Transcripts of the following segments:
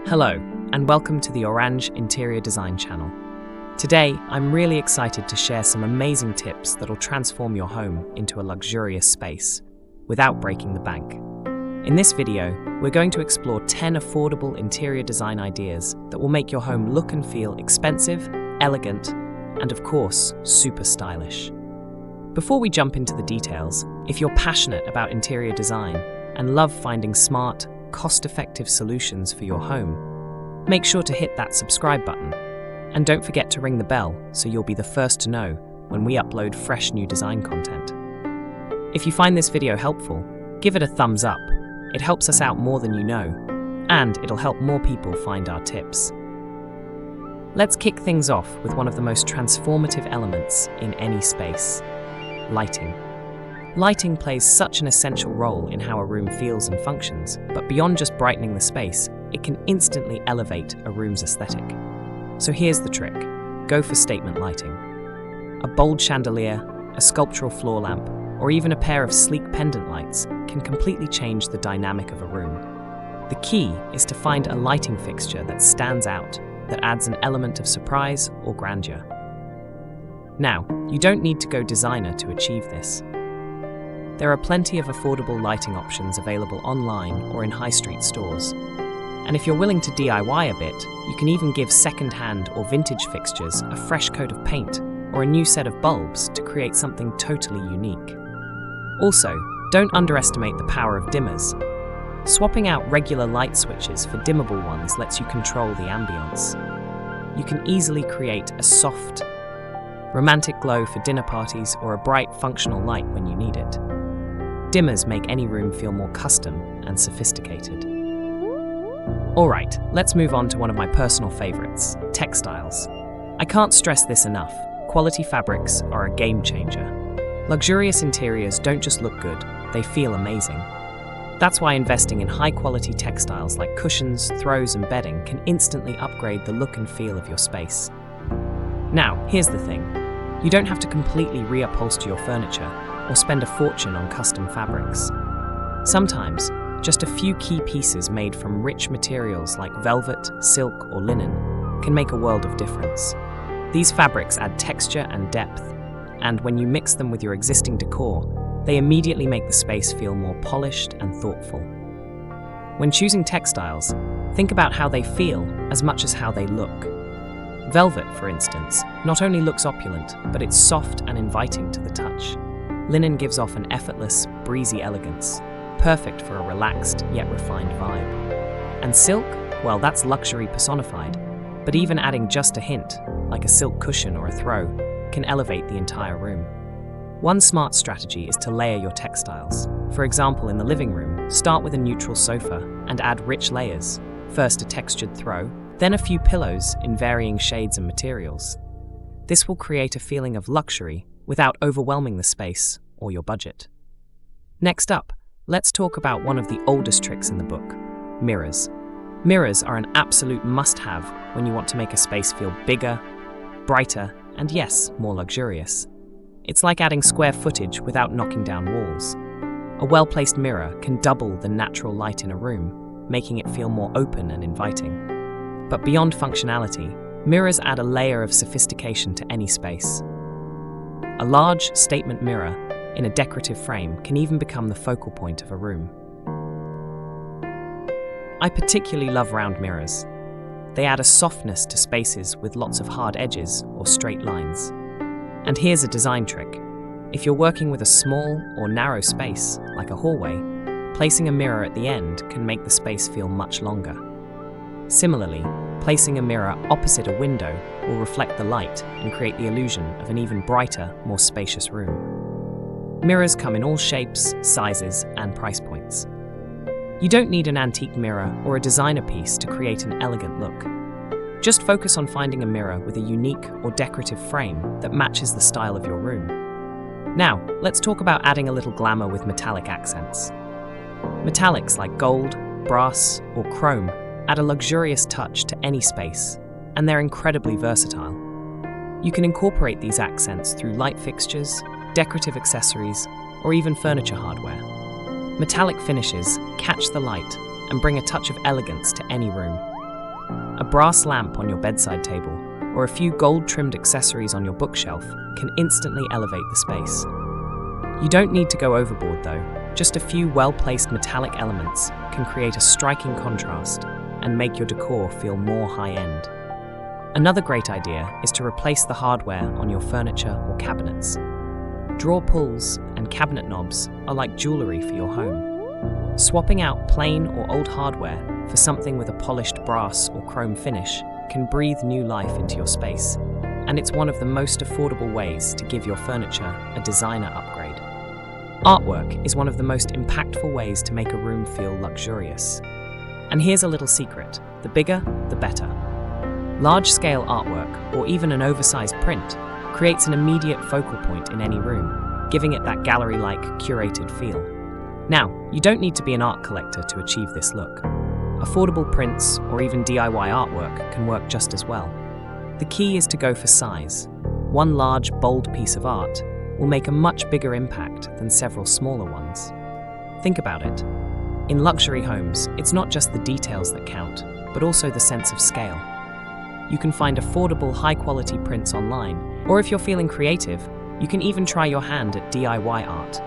Hello, and welcome to the Oraanj Interior Design channel. Today, I'm really excited to share some amazing tips that'll transform your home into a luxurious space without breaking the bank. In this video, we're going to explore 10 affordable interior design ideas that will make your home look and feel expensive, elegant, and of course, super stylish. Before we jump into the details, if you're passionate about interior design and love finding smart, cost-effective solutions for your home, make sure to hit that subscribe button. And don't forget to ring the bell so you'll be the first to know when we upload fresh new design content. If you find this video helpful, give it a thumbs up. It helps us out more than you know, and it'll help more people find our tips. Let's kick things off with one of the most transformative elements in any space: lighting. Lighting plays such an essential role in how a room feels and functions, but beyond just brightening the space, it can instantly elevate a room's aesthetic. So here's the trick: go for statement lighting. A bold chandelier, a sculptural floor lamp, or even a pair of sleek pendant lights can completely change the dynamic of a room. The key is to find a lighting fixture that stands out, that adds an element of surprise or grandeur. Now, you don't need to go designer to achieve this. There are plenty of affordable lighting options available online or in high street stores. And if you're willing to DIY a bit, you can even give second-hand or vintage fixtures a fresh coat of paint or a new set of bulbs to create something totally unique. Also, don't underestimate the power of dimmers. Swapping out regular light switches for dimmable ones lets you control the ambience. You can easily create a soft, romantic glow for dinner parties or a bright, functional light when you need it. Dimmers make any room feel more custom and sophisticated. Alright, let's move on to one of my personal favorites: textiles. I can't stress this enough. Quality fabrics are a game changer. Luxurious interiors don't just look good, they feel amazing. That's why investing in high-quality textiles like cushions, throws, and bedding can instantly upgrade the look and feel of your space. Now, here's the thing: you don't have to completely reupholster your furniture or spend a fortune on custom fabrics. Sometimes, just a few key pieces made from rich materials like velvet, silk, or linen can make a world of difference. These fabrics add texture and depth, and when you mix them with your existing decor, they immediately make the space feel more polished and thoughtful. When choosing textiles, think about how they feel as much as how they look. Velvet, for instance, not only looks opulent, but it's soft and inviting to the touch. Linen gives off an effortless, breezy elegance, perfect for a relaxed yet refined vibe. And silk, well, that's luxury personified, but even adding just a hint, like a silk cushion or a throw, can elevate the entire room. One smart strategy is to layer your textiles. For example, in the living room, start with a neutral sofa and add rich layers. First a textured throw, then a few pillows in varying shades and materials. This will create a feeling of luxury without overwhelming the space or your budget. Next up, let's talk about one of the oldest tricks in the book: mirrors. Mirrors are an absolute must-have when you want to make a space feel bigger, brighter, and yes, more luxurious. It's like adding square footage without knocking down walls. A well-placed mirror can double the natural light in a room, making it feel more open and inviting. But beyond functionality, mirrors add a layer of sophistication to any space. A large statement mirror in a decorative frame can even become the focal point of a room. I particularly love round mirrors. They add a softness to spaces with lots of hard edges or straight lines. And here's a design trick: if you're working with a small or narrow space, like a hallway, placing a mirror at the end can make the space feel much longer. Similarly, placing a mirror opposite a window will reflect the light and create the illusion of an even brighter, more spacious room. Mirrors come in all shapes, sizes, and price points. You don't need an antique mirror or a designer piece to create an elegant look. Just focus on finding a mirror with a unique or decorative frame that matches the style of your room. Now, let's talk about adding a little glamour with metallic accents. Metallics like gold, brass, or chrome add a luxurious touch to any space, and they're incredibly versatile. You can incorporate these accents through light fixtures, decorative accessories, or even furniture hardware. Metallic finishes catch the light and bring a touch of elegance to any room. A brass lamp on your bedside table or a few gold-trimmed accessories on your bookshelf can instantly elevate the space. You don't need to go overboard though. Just a few well-placed metallic elements can create a striking contrast and make your decor feel more high-end. Another great idea is to replace the hardware on your furniture or cabinets. Drawer pulls and cabinet knobs are like jewelry for your home. Swapping out plain or old hardware for something with a polished brass or chrome finish can breathe new life into your space, and it's one of the most affordable ways to give your furniture a designer upgrade. Artwork is one of the most impactful ways to make a room feel luxurious. And here's a little secret: the bigger, the better. Large-scale artwork, or even an oversized print, creates an immediate focal point in any room, giving it that gallery-like, curated feel. Now, you don't need to be an art collector to achieve this look. Affordable prints or even DIY artwork can work just as well. The key is to go for size. One large, bold piece of art will make a much bigger impact than several smaller ones. Think about it. In luxury homes, it's not just the details that count, but also the sense of scale. You can find affordable, high-quality prints online, or if you're feeling creative, you can even try your hand at DIY art.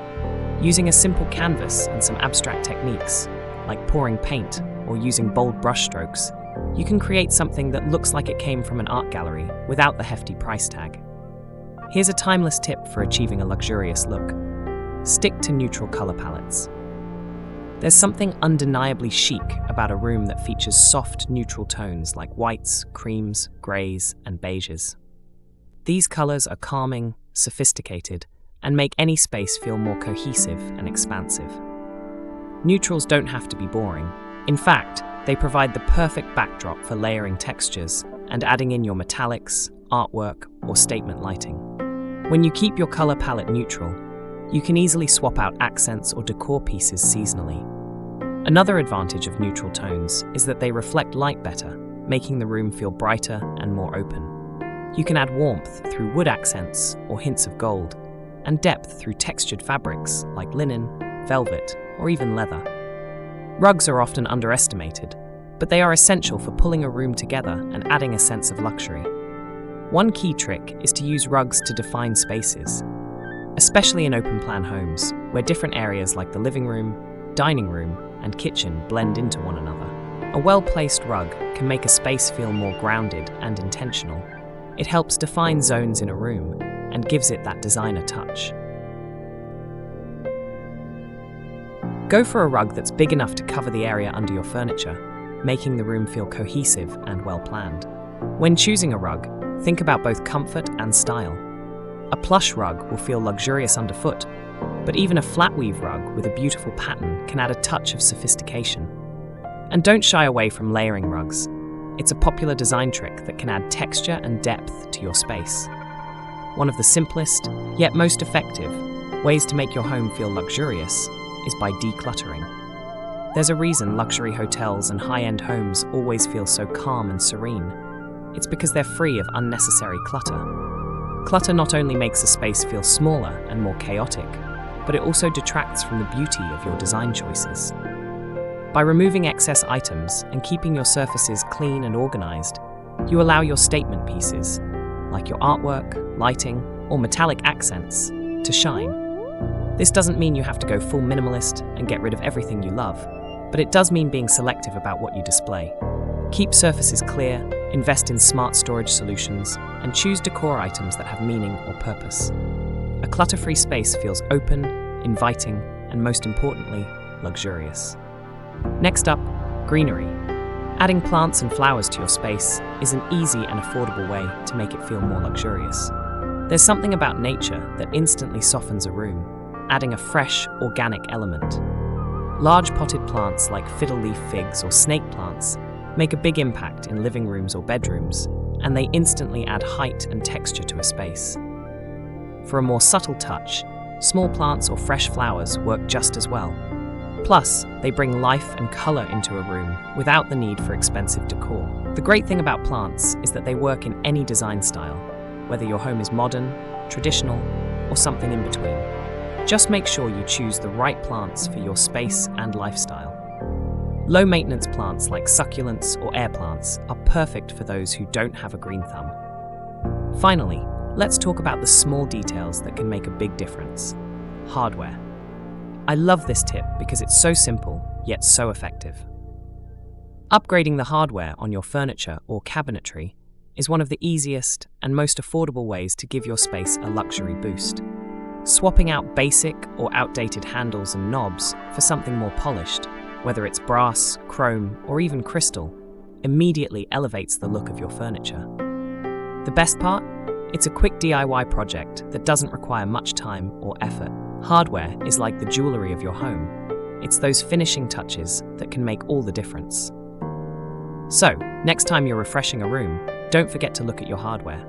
Using a simple canvas and some abstract techniques, like pouring paint or using bold brushstrokes, you can create something that looks like it came from an art gallery without the hefty price tag. Here's a timeless tip for achieving a luxurious look. Stick to neutral color palettes. There's something undeniably chic about a room that features soft, neutral tones like whites, creams, greys, and beiges. These colors are calming, sophisticated, and make any space feel more cohesive and expansive. Neutrals don't have to be boring. In fact, they provide the perfect backdrop for layering textures and adding in your metallics, artwork, or statement lighting. When you keep your color palette neutral, you can easily swap out accents or decor pieces seasonally. Another advantage of neutral tones is that they reflect light better, making the room feel brighter and more open. You can add warmth through wood accents or hints of gold, and depth through textured fabrics like linen, velvet, or even leather. Rugs are often underestimated, but they are essential for pulling a room together and adding a sense of luxury. One key trick is to use rugs to define spaces, especially in open-plan homes, where different areas like the living room, dining room, and kitchen blend into one another. A well-placed rug can make a space feel more grounded and intentional. It helps define zones in a room and gives it that designer touch. Go for a rug that's big enough to cover the area under your furniture, making the room feel cohesive and well-planned. When choosing a rug, think about both comfort and style. A plush rug will feel luxurious underfoot, but even a flat weave rug with a beautiful pattern can add a touch of sophistication. And don't shy away from layering rugs. It's a popular design trick that can add texture and depth to your space. One of the simplest, yet most effective, ways to make your home feel luxurious is by decluttering. There's a reason luxury hotels and high-end homes always feel so calm and serene. It's because they're free of unnecessary clutter. Clutter not only makes a space feel smaller and more chaotic, but it also detracts from the beauty of your design choices. By removing excess items and keeping your surfaces clean and organized, you allow your statement pieces, like your artwork, lighting, or metallic accents, to shine. This doesn't mean you have to go full minimalist and get rid of everything you love, but it does mean being selective about what you display. Keep surfaces clear, invest in smart storage solutions, and choose decor items that have meaning or purpose. A clutter-free space feels open, inviting, and most importantly, luxurious. Next up, greenery. Adding plants and flowers to your space is an easy and affordable way to make it feel more luxurious. There's something about nature that instantly softens a room, adding a fresh, organic element. Large potted plants like fiddle leaf figs or snake plants make a big impact in living rooms or bedrooms, and they instantly add height and texture to a space. For a more subtle touch, small plants or fresh flowers work just as well. Plus, they bring life and color into a room without the need for expensive decor. The great thing about plants is that they work in any design style, whether your home is modern, traditional, or something in between. Just make sure you choose the right plants for your space and lifestyle. Low-maintenance plants like succulents or air plants are perfect for those who don't have a green thumb. Finally, let's talk about the small details that can make a big difference. Hardware. I love this tip because it's so simple, yet so effective. Upgrading the hardware on your furniture or cabinetry is one of the easiest and most affordable ways to give your space a luxury boost. Swapping out basic or outdated handles and knobs for something more polished, whether it's brass, chrome, or even crystal, immediately elevates the look of your furniture. The best part? It's a quick DIY project that doesn't require much time or effort. Hardware is like the jewelry of your home. It's those finishing touches that can make all the difference. So, next time you're refreshing a room, don't forget to look at your hardware.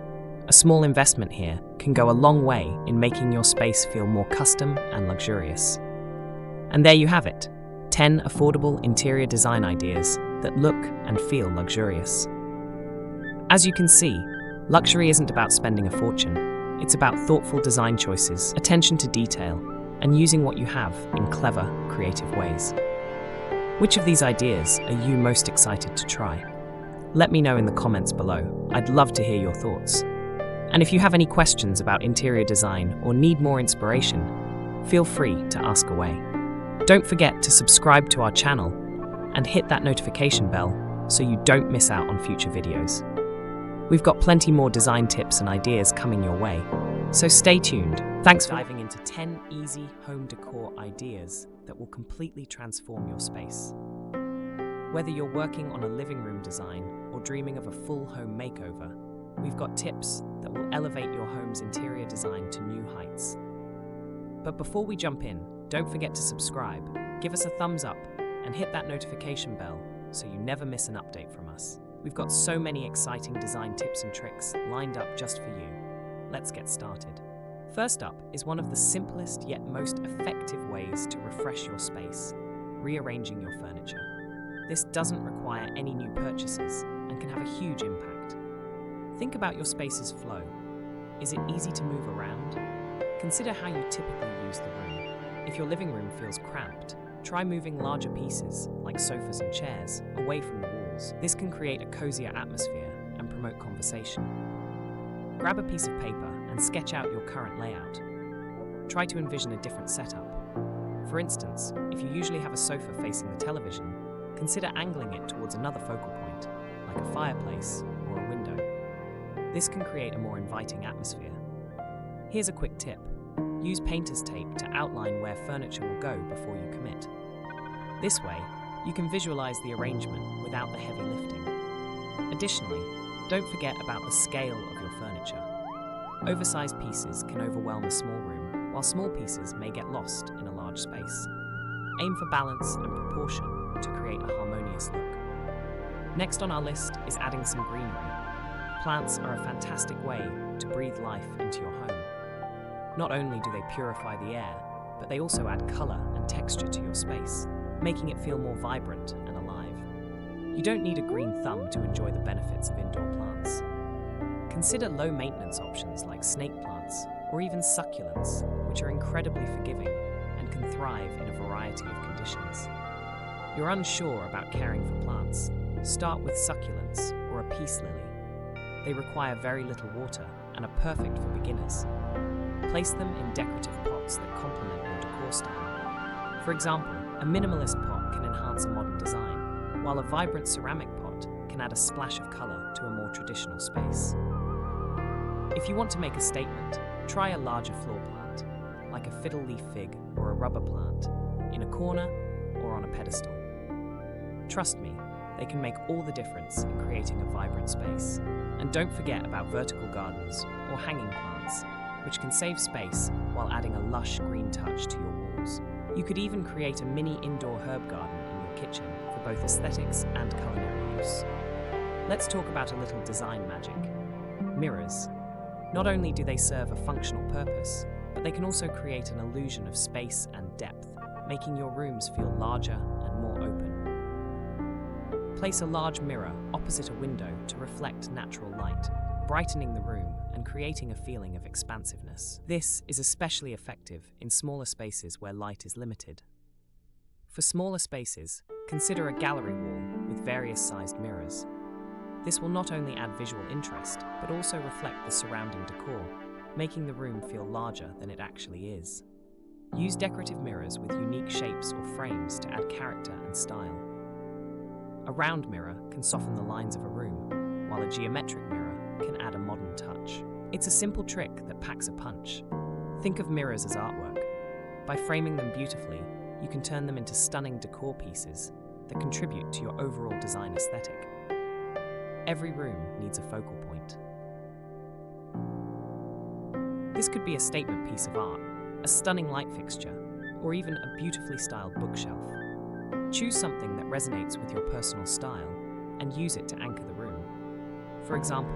A small investment here can go a long way in making your space feel more custom and luxurious. And there you have it, 10 affordable interior design ideas that look and feel luxurious. As you can see, luxury isn't about spending a fortune. It's about thoughtful design choices, attention to detail, and using what you have in clever, creative ways. Which of these ideas are you most excited to try? Let me know in the comments below. I'd love to hear your thoughts. And if you have any questions about interior design or need more inspiration, feel free to ask away. Don't forget to subscribe to our channel and hit that notification bell so you don't miss out on future videos. We've got plenty more design tips and ideas coming your way, so stay tuned. Thanks for diving into 10 easy home decor ideas that will completely transform your space. Whether you're working on a living room design or dreaming of a full home makeover, we've got tips that will elevate your home's interior design to new heights. But before we jump in, don't forget to subscribe, give us a thumbs up, and hit that notification bell so you never miss an update from us. We've got so many exciting design tips and tricks lined up just for you. Let's get started. First up is one of the simplest yet most effective ways to refresh your space: rearranging your furniture. This doesn't require any new purchases and can have a huge impact. Think about your space's flow. Is it easy to move around? Consider how you typically use the room. If your living room feels cramped, try moving larger pieces, like sofas and chairs, away from the walls. This can create a cozier atmosphere and promote conversation. Grab a piece of paper and sketch out your current layout. Try to envision a different setup. For instance, if you usually have a sofa facing the television, consider angling it towards another focal point, like a fireplace or a window. This can create a more inviting atmosphere. Here's a quick tip. Use painter's tape to outline where furniture will go before you commit. This way, you can visualize the arrangement without the heavy lifting. Additionally, don't forget about the scale of your furniture. Oversized pieces can overwhelm a small room, while small pieces may get lost in a large space. Aim for balance and proportion to create a harmonious look. Next on our list is adding some greenery. Plants are a fantastic way to breathe life into your home. Not only do they purify the air, but they also add color and texture to your space, making it feel more vibrant and alive. You don't need a green thumb to enjoy the benefits of indoor plants. Consider low-maintenance options like snake plants or even succulents, which are incredibly forgiving and can thrive in a variety of conditions. You're unsure about caring for plants? Start with succulents or a peace lily. They require very little water and are perfect for beginners. Place them in decorative pots that complement your decor style. For example, a minimalist pot can enhance a modern design, while a vibrant ceramic pot can add a splash of color to a more traditional space. If you want to make a statement, try a larger floor plant, like a fiddle leaf fig or a rubber plant, in a corner or on a pedestal. Trust me, they can make all the difference in creating a vibrant space. And don't forget about vertical gardens or hanging plants, which can save space while adding a lush green touch to your walls. You could even create a mini indoor herb garden in your kitchen for both aesthetics and culinary use. Let's talk about a little design magic. Mirrors. Not only do they serve a functional purpose, but they can also create an illusion of space and depth, making your rooms feel larger and more open. Place a large mirror opposite a window to reflect natural light, brightening the room and creating a feeling of expansiveness. This is especially effective in smaller spaces where light is limited. For smaller spaces, consider a gallery wall with various sized mirrors. This will not only add visual interest, but also reflect the surrounding decor, making the room feel larger than it actually is. Use decorative mirrors with unique shapes or frames to add character and style. A round mirror can soften the lines of a room, while a geometric mirror can add a modern touch. It's a simple trick that packs a punch. Think of mirrors as artwork. By framing them beautifully, you can turn them into stunning decor pieces that contribute to your overall design aesthetic. Every room needs a focal point. This could be a statement piece of art, a stunning light fixture, or even a beautifully styled bookshelf. Choose something that resonates with your personal style and use it to anchor the room. For example,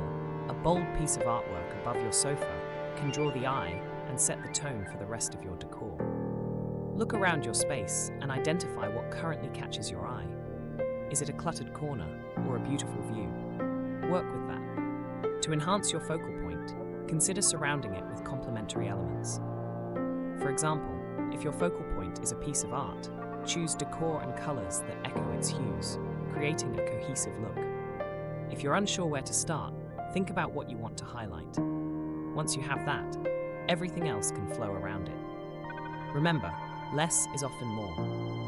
a bold piece of artwork above your sofa can draw the eye and set the tone for the rest of your decor. Look around your space and identify what currently catches your eye. Is it a cluttered corner or a beautiful view? Work with that. To enhance your focal point, consider surrounding it with complementary elements. For example, if your focal point is a piece of art, choose decor and colors that echo its hues, creating a cohesive look. If you're unsure where to start, think about what you want to highlight. Once you have that, everything else can flow around it. Remember, less is often more,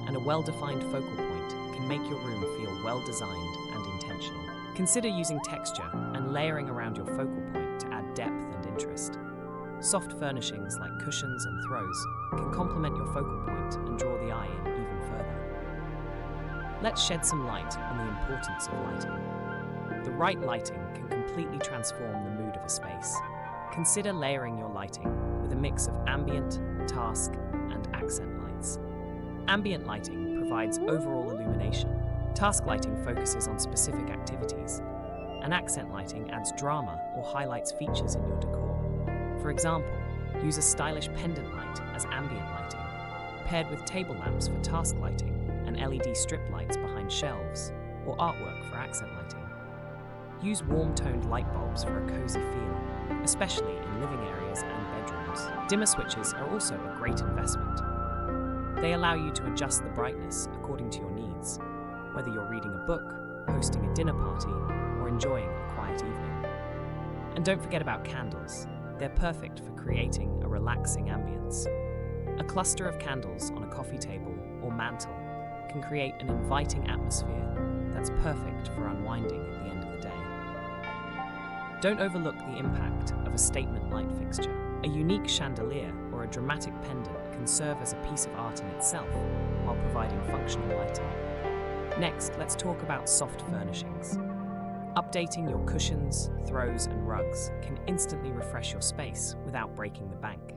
and a well-defined focal point can make your room feel well-designed and intentional. Consider using texture and layering around your focal point to add depth and interest. Soft furnishings like cushions and throws can complement your focal point and draw the eye in even further. Let's shed some light on the importance of lighting. The right lighting can completely transform the mood of a space. Consider layering your lighting with a mix of ambient, task, and accent lights. Ambient lighting provides overall illumination. Task lighting focuses on specific activities, and accent lighting adds drama or highlights features in your decor. For example, use a stylish pendant light as ambient lighting, paired with table lamps for task lighting and LED strip lights behind shelves, or artwork for accent lighting. Use warm-toned light bulbs for a cozy feel, especially in living areas and bedrooms. Dimmer switches are also a great investment. They allow you to adjust the brightness according to your needs, whether you're reading a book, hosting a dinner party, or enjoying a quiet evening. And don't forget about candles. They're perfect for creating a relaxing ambience. A cluster of candles on a coffee table or mantle can create an inviting atmosphere that's perfect for unwinding at the end of the day. Don't overlook the impact of a statement light fixture. A unique chandelier or a dramatic pendant can serve as a piece of art in itself while providing functional lighting. Next, let's talk about soft furnishings. Updating your cushions, throws, and rugs can instantly refresh your space without breaking the bank.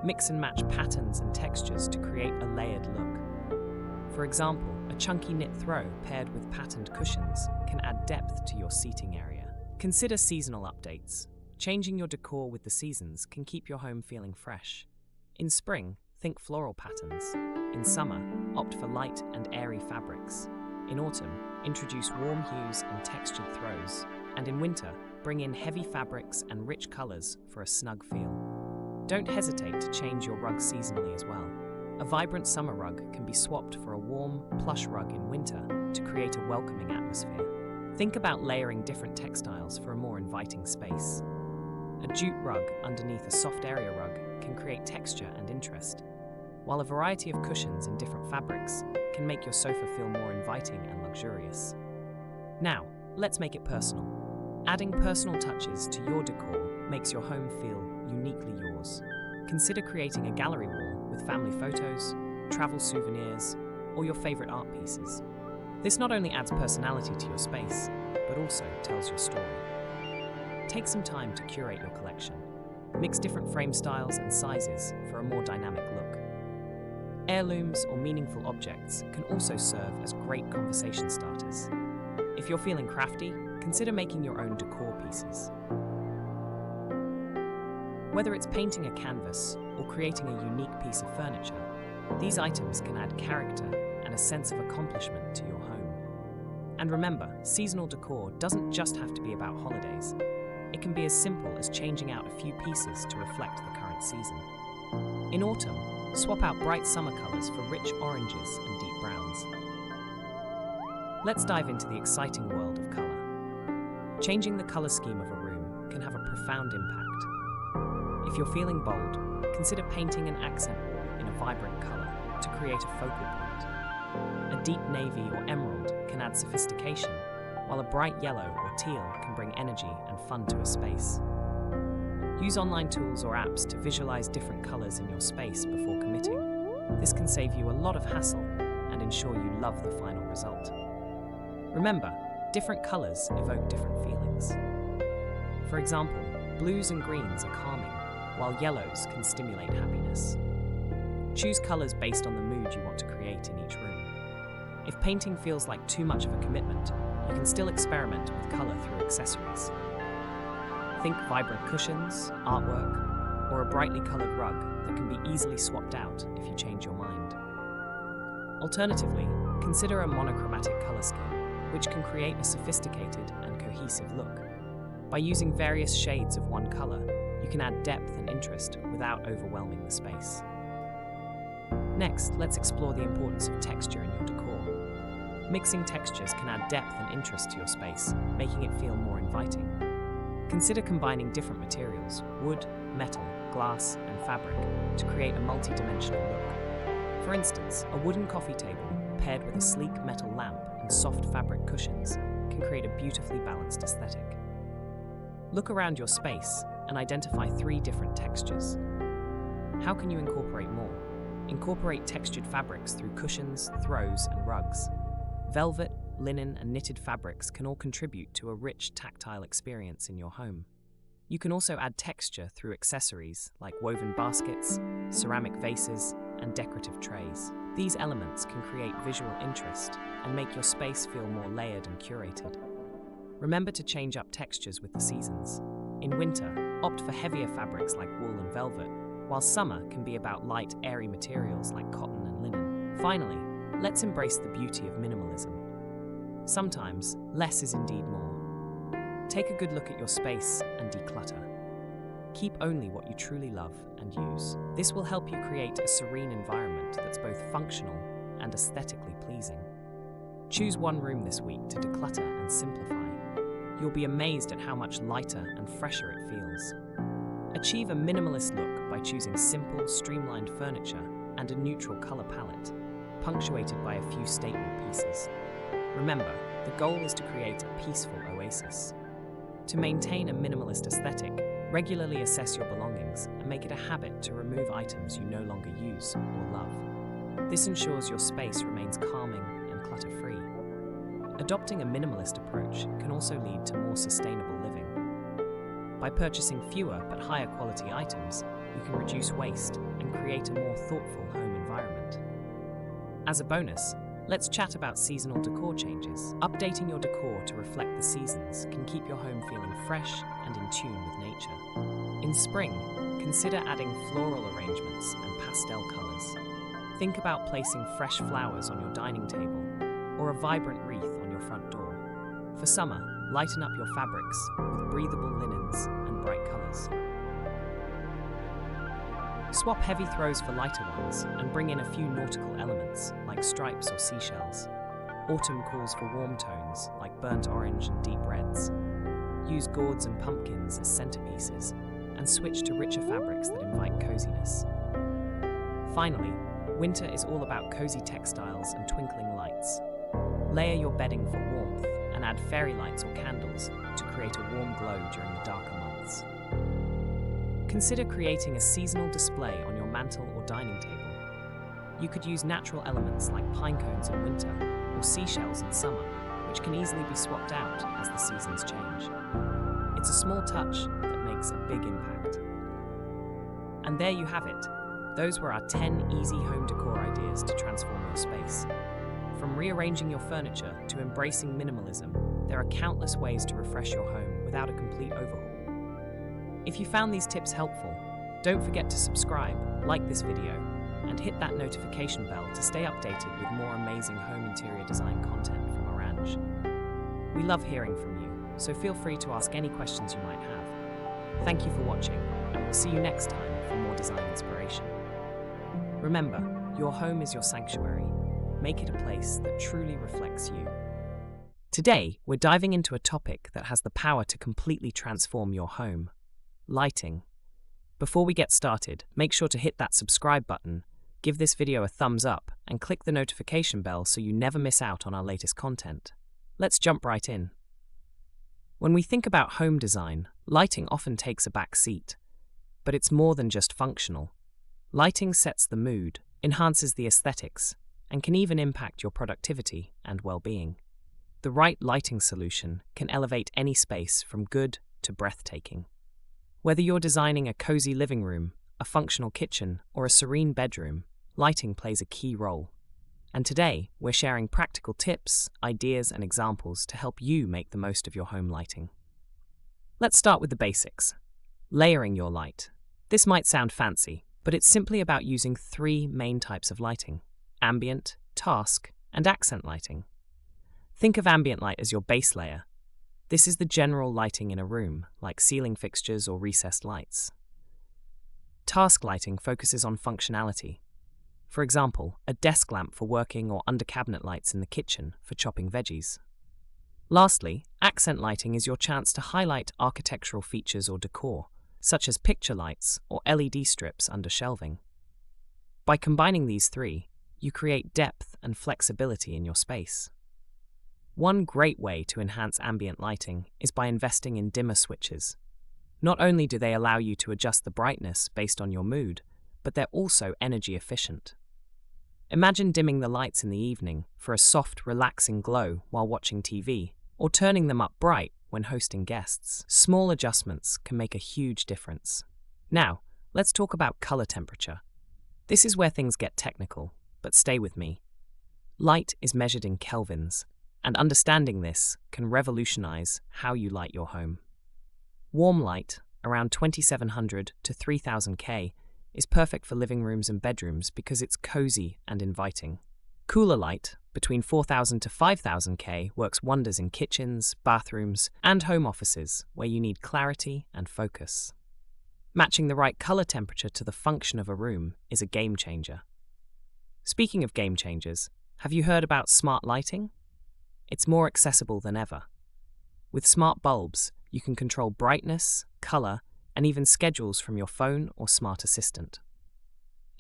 Mix and match patterns and textures to create a layered look. For example, a chunky knit throw paired with patterned cushions can add depth to your seating area. Consider seasonal updates. Changing your decor with the seasons can keep your home feeling fresh. In spring, think floral patterns. In summer, opt for light and airy fabrics. In autumn, introduce warm hues and textured throws. And in winter, bring in heavy fabrics and rich colors for a snug feel. Don't hesitate to change your rug seasonally as well. A vibrant summer rug can be swapped for a warm, plush rug in winter to create a welcoming atmosphere. Think about layering different textiles for a more inviting space. A jute rug underneath a soft area rug can create texture and interest, while a variety of cushions in different fabrics can make your sofa feel more inviting and luxurious. Now, let's make it personal. Adding personal touches to your decor makes your home feel uniquely yours. Consider creating a gallery wall with family photos, travel souvenirs, or your favorite art pieces. This not only adds personality to your space, but also tells your story. Take some time to curate your collection. Mix different frame styles and sizes for a more dynamic look. Heirlooms or meaningful objects can also serve as great conversation starters. If you're feeling crafty, consider making your own decor pieces. Whether it's painting a canvas or creating a unique piece of furniture, these items can add character and a sense of accomplishment to your home. And remember, seasonal decor doesn't just have to be about holidays. It can be as simple as changing out a few pieces to reflect the current season. In autumn, swap out bright summer colours for rich oranges and deep browns. Let's dive into the exciting world of color. Changing the color scheme of a room can have a profound impact. If you're feeling bold, consider painting an accent wall in a vibrant color to create a focal point. A deep navy or emerald can add sophistication, while a bright yellow or teal can bring energy and fun to a space. Use online tools or apps to visualize different colors in your space before committing. This can save you a lot of hassle and ensure you love the final result. Remember, different colors evoke different feelings. For example, blues and greens are calming, while yellows can stimulate happiness. Choose colors based on the mood you want to create in each room. If painting feels like too much of a commitment, you can still experiment with color through accessories. Think vibrant cushions, artwork, or a brightly colored rug that can be easily swapped out if you change your mind. Alternatively, consider a monochromatic color scheme, which can create a sophisticated and cohesive look. By using various shades of one color, you can add depth and interest without overwhelming the space. Next, let's explore the importance of texture in your decor. Mixing textures can add depth and interest to your space, making it feel more inviting. Consider combining different materials, wood, metal, glass, and fabric, to create a multi-dimensional look. For instance, a wooden coffee table paired with a sleek metal lamp and soft fabric cushions can create a beautifully balanced aesthetic. Look around your space and identify 3 different textures. How can you incorporate more? Incorporate textured fabrics through cushions, throws, and rugs. Velvet, linen, and knitted fabrics can all contribute to a rich tactile experience in your home. You can also add texture through accessories like woven baskets, ceramic vases, and decorative trays. These elements can create visual interest and make your space feel more layered and curated. Remember to change up textures with the seasons. In winter, opt for heavier fabrics like wool and velvet, while summer can be about light, airy materials like cotton and linen. Finally, let's embrace the beauty of minimalism. Sometimes, less is indeed more. Take a good look at your space and declutter. Keep only what you truly love and use. This will help you create a serene environment that's both functional and aesthetically pleasing. Choose one room this week to declutter and simplify. You'll be amazed at how much lighter and fresher it feels. Achieve a minimalist look by choosing simple, streamlined furniture and a neutral color palette, punctuated by a few statement pieces. Remember, the goal is to create a peaceful oasis. To maintain a minimalist aesthetic, regularly assess your belongings and make it a habit to remove items you no longer use or love. This ensures your space remains calming and clutter-free. Adopting a minimalist approach can also lead to more sustainable living. By purchasing fewer but higher quality items, you can reduce waste and create a more thoughtful home environment. As a bonus, let's chat about seasonal decor changes. Updating your decor to reflect the seasons can keep your home feeling fresh and in tune with nature. In spring, consider adding floral arrangements and pastel colors. Think about placing fresh flowers on your dining table or a vibrant wreath on your front door. For summer, lighten up your fabrics with breathable linens and bright colors. Swap heavy throws for lighter ones and bring in a few nautical elements like stripes or seashells. Autumn calls for warm tones like burnt orange and deep reds. Use gourds and pumpkins as centerpieces and switch to richer fabrics that invite coziness. Finally, winter is all about cozy textiles and twinkling lights. Layer your bedding for warmth and add fairy lights or candles to create a warm glow during the darker months. Consider creating a seasonal display on your mantel or dining table. You could use natural elements like pine cones in winter or seashells in summer, which can easily be swapped out as the seasons change. It's a small touch that makes a big impact. And there you have it. Those were our 10 easy home decor ideas to transform your space. From rearranging your furniture to embracing minimalism, there are countless ways to refresh your home without a complete overhaul. If you found these tips helpful, don't forget to subscribe, like this video, and hit that notification bell to stay updated with more amazing home interior design content from Oraanj. We love hearing from you, so feel free to ask any questions you might have. Thank you for watching, and we'll see you next time for more design inspiration. Remember, your home is your sanctuary. Make it a place that truly reflects you. Today, we're diving into a topic that has the power to completely transform your home: lighting. Before we get started, make sure to hit that subscribe button, give this video a thumbs up, and click the notification bell so you never miss out on our latest content. Let's jump right in. When we think about home design, lighting often takes a back seat. But it's more than just functional. Lighting sets the mood, enhances the aesthetics, and can even impact your productivity and well-being. The right lighting solution can elevate any space from good to breathtaking. Whether you're designing a cozy living room, a functional kitchen, or a serene bedroom, lighting plays a key role. And today, we're sharing practical tips, ideas, and examples to help you make the most of your home lighting. Let's start with the basics. Layering your light. This might sound fancy, but it's simply about using 3 main types of lighting: ambient, task, and accent lighting. Think of ambient light as your base layer. This is the general lighting in a room, like ceiling fixtures or recessed lights. Task lighting focuses on functionality. For example, a desk lamp for working or under-cabinet lights in the kitchen for chopping veggies. Lastly, accent lighting is your chance to highlight architectural features or decor, such as picture lights or LED strips under shelving. By combining these 3, you create depth and flexibility in your space. One great way to enhance ambient lighting is by investing in dimmer switches. Not only do they allow you to adjust the brightness based on your mood, but they're also energy efficient. Imagine dimming the lights in the evening for a soft, relaxing glow while watching TV, or turning them up bright when hosting guests. Small adjustments can make a huge difference. Now, let's talk about color temperature. This is where things get technical, but stay with me. Light is measured in kelvins, and understanding this can revolutionize how you light your home. Warm light, around 2700 to 3000 K, is perfect for living rooms and bedrooms because it's cozy and inviting. Cooler light, between 4000 to 5000 K, works wonders in kitchens, bathrooms, and home offices where you need clarity and focus. Matching the right color temperature to the function of a room is a game changer. Speaking of game changers, have you heard about smart lighting? It's more accessible than ever. With smart bulbs, you can control brightness, color, and even schedules from your phone or smart assistant.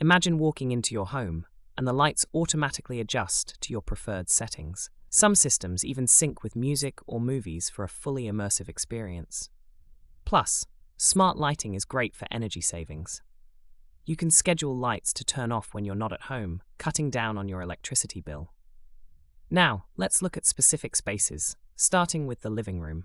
Imagine walking into your home, and the lights automatically adjust to your preferred settings. Some systems even sync with music or movies for a fully immersive experience. Plus, smart lighting is great for energy savings. You can schedule lights to turn off when you're not at home, cutting down on your electricity bill. Now, let's look at specific spaces, starting with the living room.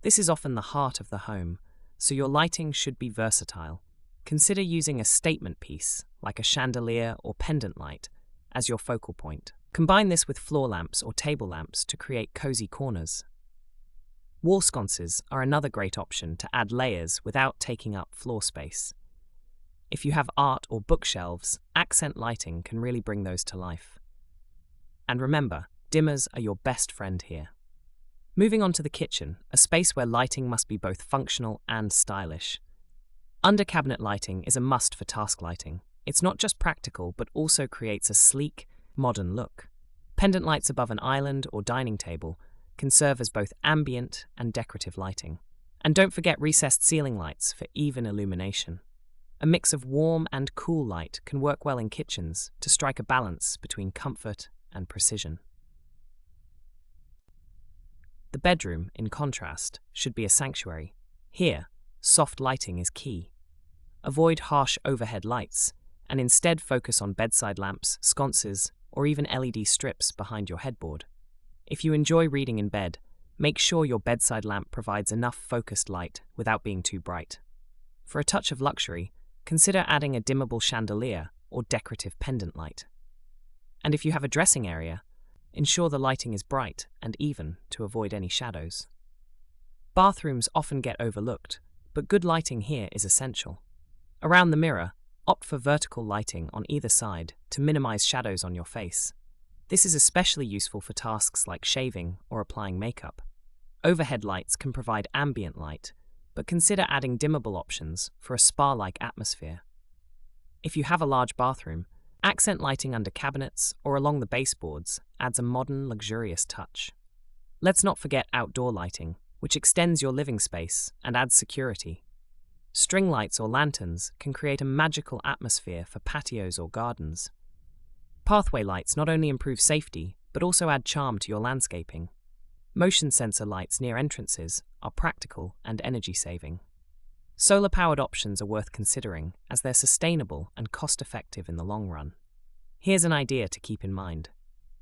This is often the heart of the home, so your lighting should be versatile. Consider using a statement piece, like a chandelier or pendant light, as your focal point. Combine this with floor lamps or table lamps to create cozy corners. Wall sconces are another great option to add layers without taking up floor space. If you have art or bookshelves, accent lighting can really bring those to life. And remember, dimmers are your best friend here. Moving on to the kitchen, a space where lighting must be both functional and stylish. Under-cabinet lighting is a must for task lighting. It's not just practical, but also creates a sleek, modern look. Pendant lights above an island or dining table can serve as both ambient and decorative lighting. And don't forget recessed ceiling lights for even illumination. A mix of warm and cool light can work well in kitchens to strike a balance between comfort and precision. The bedroom, in contrast, should be a sanctuary. Here, soft lighting is key. Avoid harsh overhead lights, and instead focus on bedside lamps, sconces, or even LED strips behind your headboard. If you enjoy reading in bed, make sure your bedside lamp provides enough focused light without being too bright. For a touch of luxury, consider adding a dimmable chandelier or decorative pendant light. And if you have a dressing area, ensure the lighting is bright and even to avoid any shadows. Bathrooms often get overlooked, but good lighting here is essential. Around the mirror, opt for vertical lighting on either side to minimize shadows on your face. This is especially useful for tasks like shaving or applying makeup. Overhead lights can provide ambient light, but consider adding dimmable options for a spa-like atmosphere. If you have a large bathroom, accent lighting under cabinets or along the baseboards adds a modern, luxurious touch. Let's not forget outdoor lighting, which extends your living space and adds security. String lights or lanterns can create a magical atmosphere for patios or gardens. Pathway lights not only improve safety, but also add charm to your landscaping. Motion sensor lights near entrances are practical and energy-saving. Solar-powered options are worth considering as they're sustainable and cost-effective in the long run. Here's an idea to keep in mind.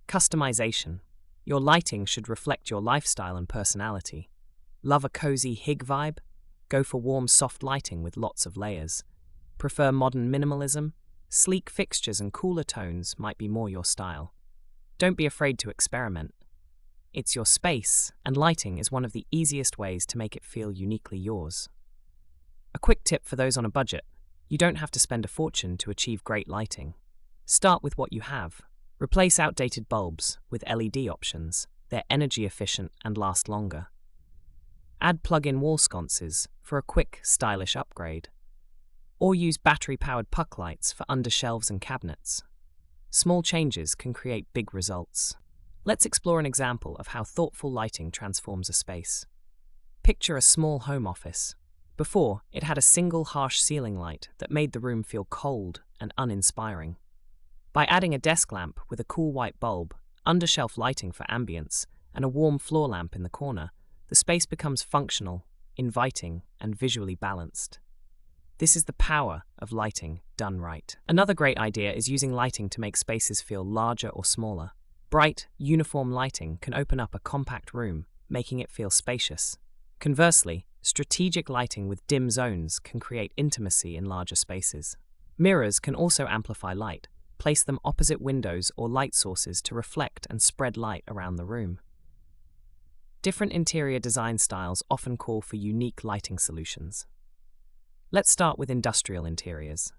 Customization. Your lighting should reflect your lifestyle and personality. Love a cozy hig vibe? Go for warm, soft lighting with lots of layers. Prefer modern minimalism? Sleek fixtures and cooler tones might be more your style. Don't be afraid to experiment. It's your space, and lighting is one of the easiest ways to make it feel uniquely yours. A quick tip for those on a budget: you don't have to spend a fortune to achieve great lighting. Start with what you have. Replace outdated bulbs with LED options. They're energy efficient and last longer. Add plug-in wall sconces for a quick, stylish upgrade. Or use battery-powered puck lights for under shelves and cabinets. Small changes can create big results. Let's explore an example of how thoughtful lighting transforms a space. Picture a small home office. Before, it had a single harsh ceiling light that made the room feel cold and uninspiring. By adding a desk lamp with a cool white bulb, undershelf lighting for ambience, and a warm floor lamp in the corner, the space becomes functional, inviting, and visually balanced. This is the power of lighting done right. Another great idea is using lighting to make spaces feel larger or smaller. Bright, uniform lighting can open up a compact room, making it feel spacious. Conversely, strategic lighting with dim zones can create intimacy in larger spaces. Mirrors can also amplify light. Place them opposite windows or light sources to reflect and spread light around the room. Different interior design styles often call for unique lighting solutions. Let's start with industrial interiors.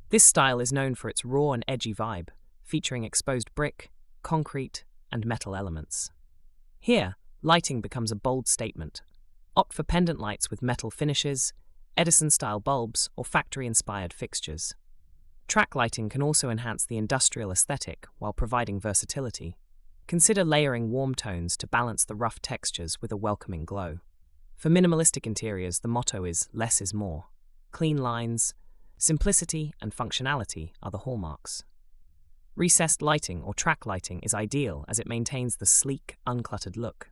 This style is known for its raw and edgy vibe, featuring exposed brick, concrete, and metal elements. Here, lighting becomes a bold statement. Opt for pendant lights with metal finishes, Edison-style bulbs, or factory-inspired fixtures. Track lighting can also enhance the industrial aesthetic while providing versatility. Consider layering warm tones to balance the rough textures with a welcoming glow. For minimalistic interiors, the motto is less is more. Clean lines, simplicity, and functionality are the hallmarks. Recessed lighting or track lighting is ideal as it maintains the sleek, uncluttered look.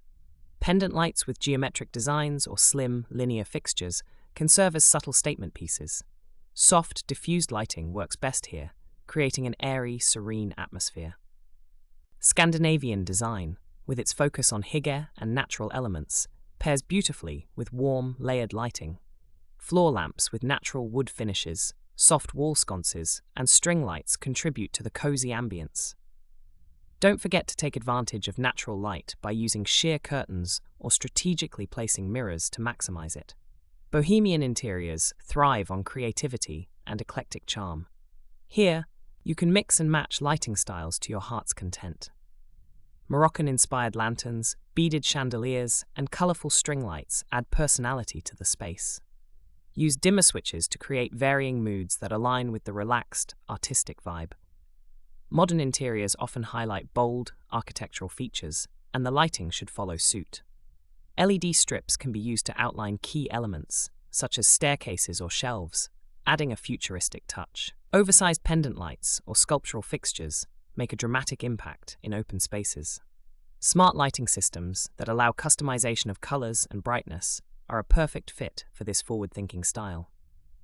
Pendant lights with geometric designs or slim, linear fixtures can serve as subtle statement pieces. Soft, diffused lighting works best here, creating an airy, serene atmosphere. Scandinavian design, with its focus on hygge and natural elements, pairs beautifully with warm, layered lighting. Floor lamps with natural wood finishes, soft wall sconces, and string lights contribute to the cozy ambience. Don't forget to take advantage of natural light by using sheer curtains or strategically placing mirrors to maximize it. Bohemian interiors thrive on creativity and eclectic charm. Here, you can mix and match lighting styles to your heart's content. Moroccan-inspired lanterns, beaded chandeliers, and colorful string lights add personality to the space. Use dimmer switches to create varying moods that align with the relaxed, artistic vibe. Modern interiors often highlight bold, architectural features, and the lighting should follow suit. LED strips can be used to outline key elements, such as staircases or shelves, adding a futuristic touch. Oversized pendant lights or sculptural fixtures make a dramatic impact in open spaces. Smart lighting systems that allow customization of colors and brightness are a perfect fit for this forward-thinking style.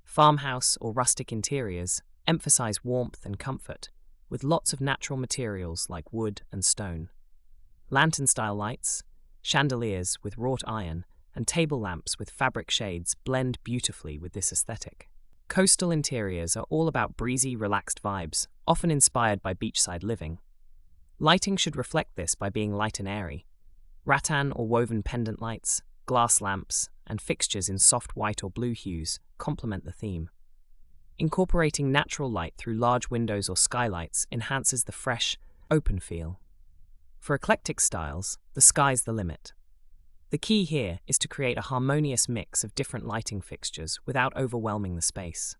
Farmhouse or rustic interiors emphasize warmth and comfort, with lots of natural materials like wood and stone. Lantern-style lights, chandeliers with wrought iron, and table lamps with fabric shades blend beautifully with this aesthetic. Coastal interiors are all about breezy, relaxed vibes, often inspired by beachside living. Lighting should reflect this by being light and airy. Rattan or woven pendant lights, glass lamps, and fixtures in soft white or blue hues complement the theme. Incorporating natural light through large windows or skylights enhances the fresh, open feel. For eclectic styles, the sky's the limit. The key here is to create a harmonious mix of different lighting fixtures without overwhelming the space.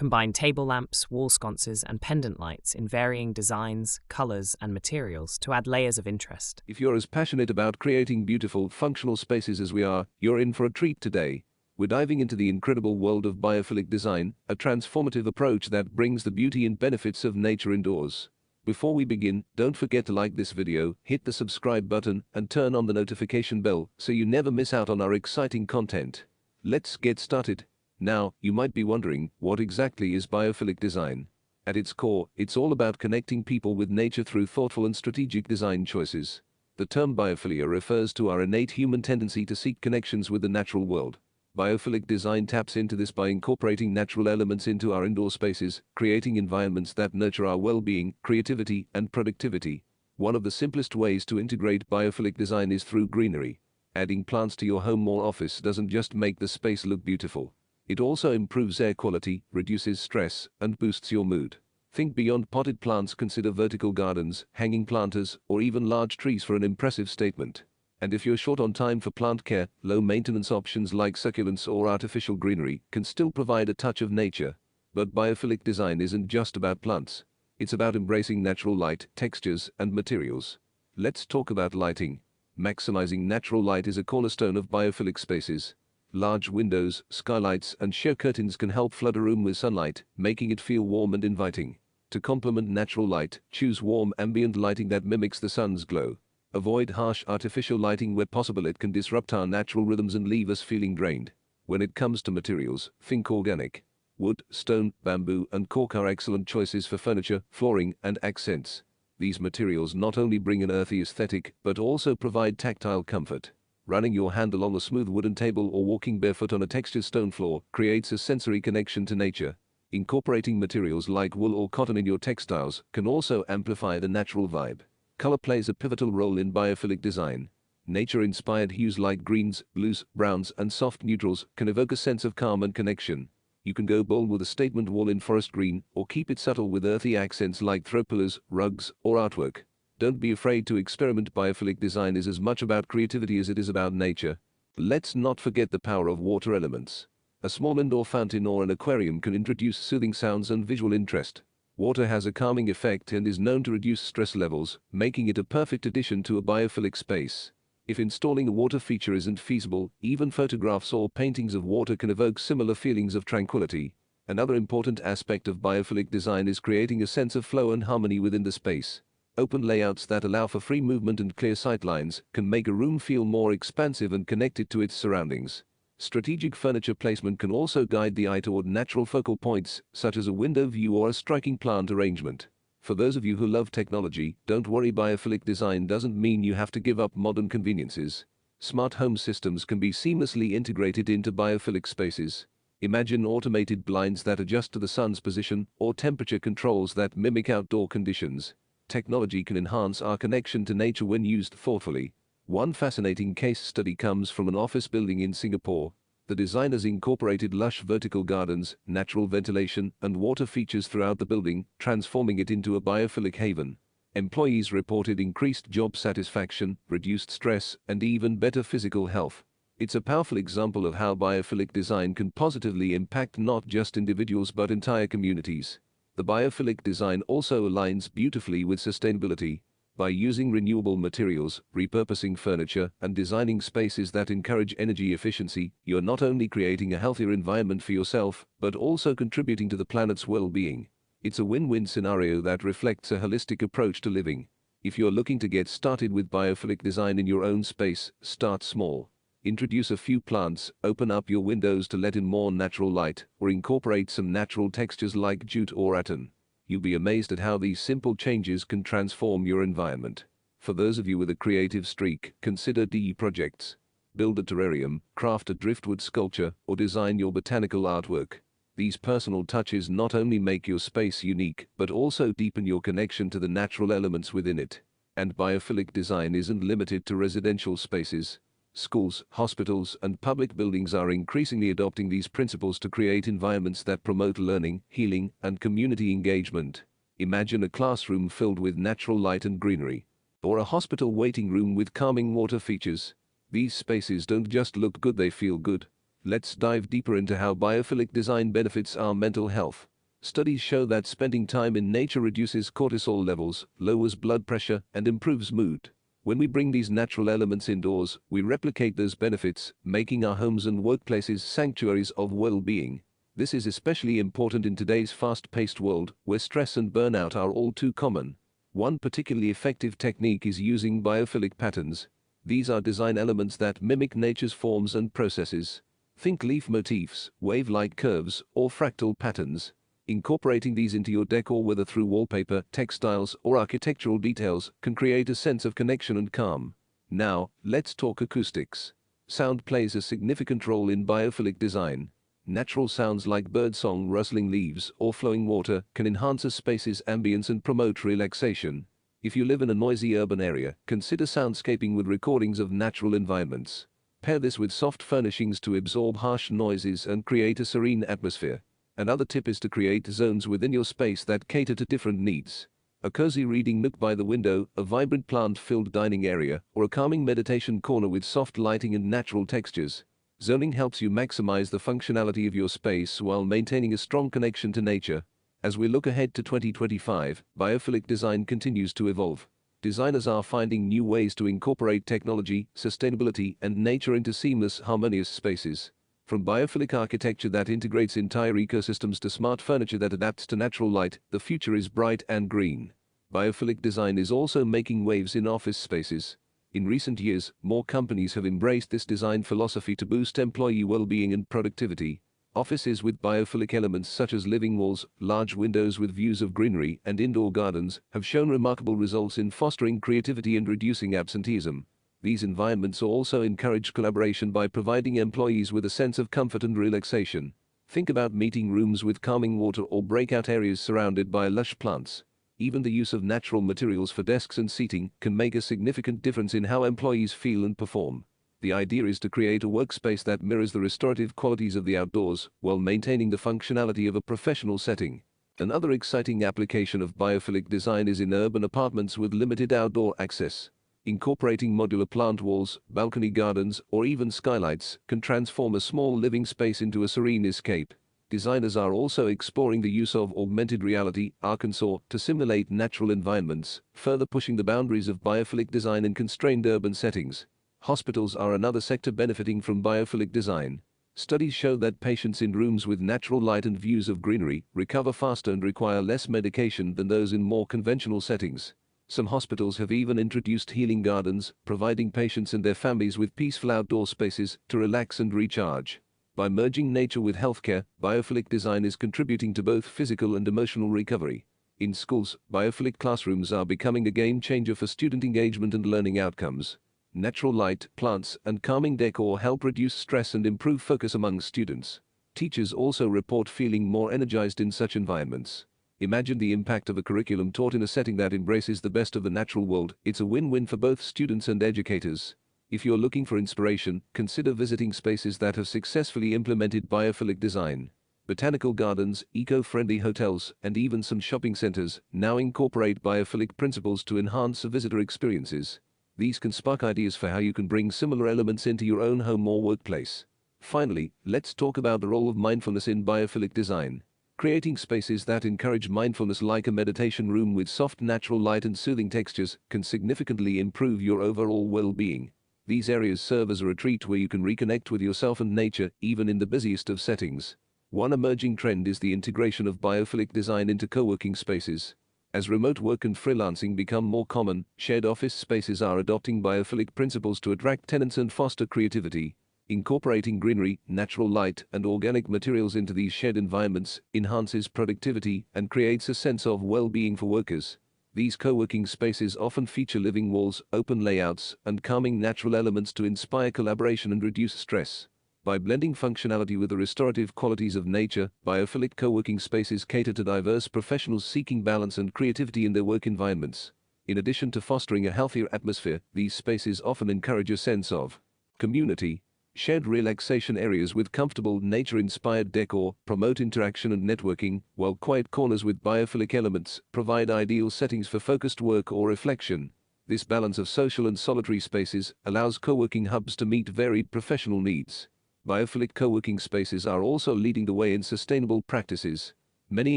Combine table lamps, wall sconces, and pendant lights in varying designs, colors, and materials to add layers of interest. If you're as passionate about creating beautiful, functional spaces as we are, you're in for a treat today. We're diving into the incredible world of biophilic design, a transformative approach that brings the beauty and benefits of nature indoors. Before we begin, don't forget to like this video, hit the subscribe button, and turn on the notification bell so you never miss out on our exciting content. Let's get started. Now, you might be wondering, what exactly is biophilic design? At its core, it's all about connecting people with nature through thoughtful and strategic design choices. The term biophilia refers to our innate human tendency to seek connections with the natural world. Biophilic design taps into this by incorporating natural elements into our indoor spaces, creating environments that nurture our well-being, creativity, and productivity. One of the simplest ways to integrate biophilic design is through greenery. Adding plants to your home or office doesn't just make the space look beautiful. It also improves air quality, reduces stress, and boosts your mood. Think beyond potted plants, consider vertical gardens, hanging planters, or even large trees for an impressive statement. And if you're short on time for plant care, low-maintenance options like succulents or artificial greenery can still provide a touch of nature. But biophilic design isn't just about plants. It's about embracing natural light, textures, and materials. Let's talk about lighting. Maximizing natural light is a cornerstone of biophilic spaces. Large windows, skylights, and sheer curtains can help flood a room with sunlight, making it feel warm and inviting. To complement natural light, choose warm ambient lighting that mimics the sun's glow. Avoid harsh artificial lighting where possible. It can disrupt our natural rhythms and leave us feeling drained. When it comes to materials, think organic. Wood, stone, bamboo, and cork are excellent choices for furniture, flooring, and accents. These materials not only bring an earthy aesthetic, but also provide tactile comfort. Running your hand along a smooth wooden table or walking barefoot on a textured stone floor creates a sensory connection to nature. Incorporating materials like wool or cotton in your textiles can also amplify the natural vibe. Color plays a pivotal role in biophilic design. Nature-inspired hues like greens, blues, browns, and soft neutrals can evoke a sense of calm and connection. You can go bold with a statement wall in forest green, or keep it subtle with earthy accents like throw pillows, rugs, or artwork. Don't be afraid to experiment. Biophilic design is as much about creativity as it is about nature. Let's not forget the power of water elements. A small indoor fountain or an aquarium can introduce soothing sounds and visual interest. Water has a calming effect and is known to reduce stress levels, making it a perfect addition to a biophilic space. If installing a water feature isn't feasible, even photographs or paintings of water can evoke similar feelings of tranquility. Another important aspect of biophilic design is creating a sense of flow and harmony within the space. Open layouts that allow for free movement and clear sightlines can make a room feel more expansive and connected to its surroundings. Strategic furniture placement can also guide the eye toward natural focal points, such as a window view or a striking plant arrangement. For those of you who love technology, don't worry. Biophilic design doesn't mean you have to give up modern conveniences. Smart home systems can be seamlessly integrated into biophilic spaces. Imagine automated blinds that adjust to the sun's position, or temperature controls that mimic outdoor conditions. Technology can enhance our connection to nature when used thoughtfully. One fascinating case study comes from an office building in Singapore. The designers incorporated lush vertical gardens, natural ventilation, and water features throughout the building, transforming it into a biophilic haven. Employees reported increased job satisfaction, reduced stress, and even better physical health. It's a powerful example of how biophilic design can positively impact not just individuals but entire communities. The biophilic design also aligns beautifully with sustainability. By using renewable materials, repurposing furniture, and designing spaces that encourage energy efficiency, you're not only creating a healthier environment for yourself, but also contributing to the planet's well-being. It's a win-win scenario that reflects a holistic approach to living. If you're looking to get started with biophilic design in your own space, start small. Introduce a few plants, open up your windows to let in more natural light, or incorporate some natural textures like jute or rattan. You'll be amazed at how these simple changes can transform your environment. For those of you with a creative streak, consider DE projects. Build a terrarium, craft a driftwood sculpture, or design your botanical artwork. These personal touches not only make your space unique, but also deepen your connection to the natural elements within it. And biophilic design isn't limited to residential spaces. Schools, hospitals, and public buildings are increasingly adopting these principles to create environments that promote learning, healing, and community engagement. Imagine a classroom filled with natural light and greenery, or a hospital waiting room with calming water features. These spaces don't just look good, they feel good. Let's dive deeper into how biophilic design benefits our mental health. Studies show that spending time in nature reduces cortisol levels, lowers blood pressure, and improves mood. When we bring these natural elements indoors, we replicate those benefits, making our homes and workplaces sanctuaries of well-being. This is especially important in today's fast-paced world, where stress and burnout are all too common. One particularly effective technique is using biophilic patterns. These are design elements that mimic nature's forms and processes. Think leaf motifs, wave-like curves, or fractal patterns. Incorporating these into your decor, whether through wallpaper, textiles, or architectural details, can create a sense of connection and calm. Now, let's talk acoustics. Sound plays a significant role in biophilic design. Natural sounds like birdsong, rustling leaves, or flowing water can enhance a space's ambience and promote relaxation. If you live in a noisy urban area, consider soundscaping with recordings of natural environments. Pair this with soft furnishings to absorb harsh noises and create a serene atmosphere. Another tip is to create zones within your space that cater to different needs. A cozy reading nook by the window, a vibrant plant-filled dining area, or a calming meditation corner with soft lighting and natural textures. Zoning helps you maximize the functionality of your space while maintaining a strong connection to nature. As we look ahead to 2025, biophilic design continues to evolve. Designers are finding new ways to incorporate technology, sustainability, and nature into seamless, harmonious spaces. From biophilic architecture that integrates entire ecosystems to smart furniture that adapts to natural light, the future is bright and green. Biophilic design is also making waves in office spaces. In recent years, more companies have embraced this design philosophy to boost employee well-being and productivity. Offices with biophilic elements such as living walls, large windows with views of greenery, and indoor gardens have shown remarkable results in fostering creativity and reducing absenteeism. These environments also encourage collaboration by providing employees with a sense of comfort and relaxation. Think about meeting rooms with calming water or breakout areas surrounded by lush plants. Even the use of natural materials for desks and seating can make a significant difference in how employees feel and perform. The idea is to create a workspace that mirrors the restorative qualities of the outdoors while maintaining the functionality of a professional setting. Another exciting application of biophilic design is in urban apartments with limited outdoor access. Incorporating modular plant walls, balcony gardens, or even skylights can transform a small living space into a serene escape. Designers are also exploring the use of augmented reality, AR, to simulate natural environments, further pushing the boundaries of biophilic design in constrained urban settings. Hospitals are another sector benefiting from biophilic design. Studies show that patients in rooms with natural light and views of greenery recover faster and require less medication than those in more conventional settings. Some hospitals have even introduced healing gardens, providing patients and their families with peaceful outdoor spaces to relax and recharge. By merging nature with healthcare, biophilic design is contributing to both physical and emotional recovery. In schools, biophilic classrooms are becoming a game changer for student engagement and learning outcomes. Natural light, plants, and calming decor help reduce stress and improve focus among students. Teachers also report feeling more energized in such environments. Imagine the impact of a curriculum taught in a setting that embraces the best of the natural world. It's a win-win for both students and educators. If you're looking for inspiration, consider visiting spaces that have successfully implemented biophilic design. Botanical gardens, eco-friendly hotels, and even some shopping centers now incorporate biophilic principles to enhance visitor experiences. These can spark ideas for how you can bring similar elements into your own home or workplace. Finally, let's talk about the role of mindfulness in biophilic design. Creating spaces that encourage mindfulness, like a meditation room with soft natural light and soothing textures, can significantly improve your overall well-being. These areas serve as a retreat where you can reconnect with yourself and nature, even in the busiest of settings. One emerging trend is the integration of biophilic design into co-working spaces. As remote work and freelancing become more common, shared office spaces are adopting biophilic principles to attract tenants and foster creativity. Incorporating greenery, natural light, and organic materials into these shared environments enhances productivity and creates a sense of well-being for workers. These co-working spaces often feature living walls, open layouts, and calming natural elements to inspire collaboration and reduce stress. By blending functionality with the restorative qualities of nature, biophilic co-working spaces cater to diverse professionals seeking balance and creativity in their work environments. In addition to fostering a healthier atmosphere, these spaces often encourage a sense of community. Shared relaxation areas with comfortable nature-inspired decor promote interaction and networking, while quiet corners with biophilic elements provide ideal settings for focused work or reflection. This balance of social and solitary spaces allows co-working hubs to meet varied professional needs. Biophilic co-working spaces are also leading the way in sustainable practices. Many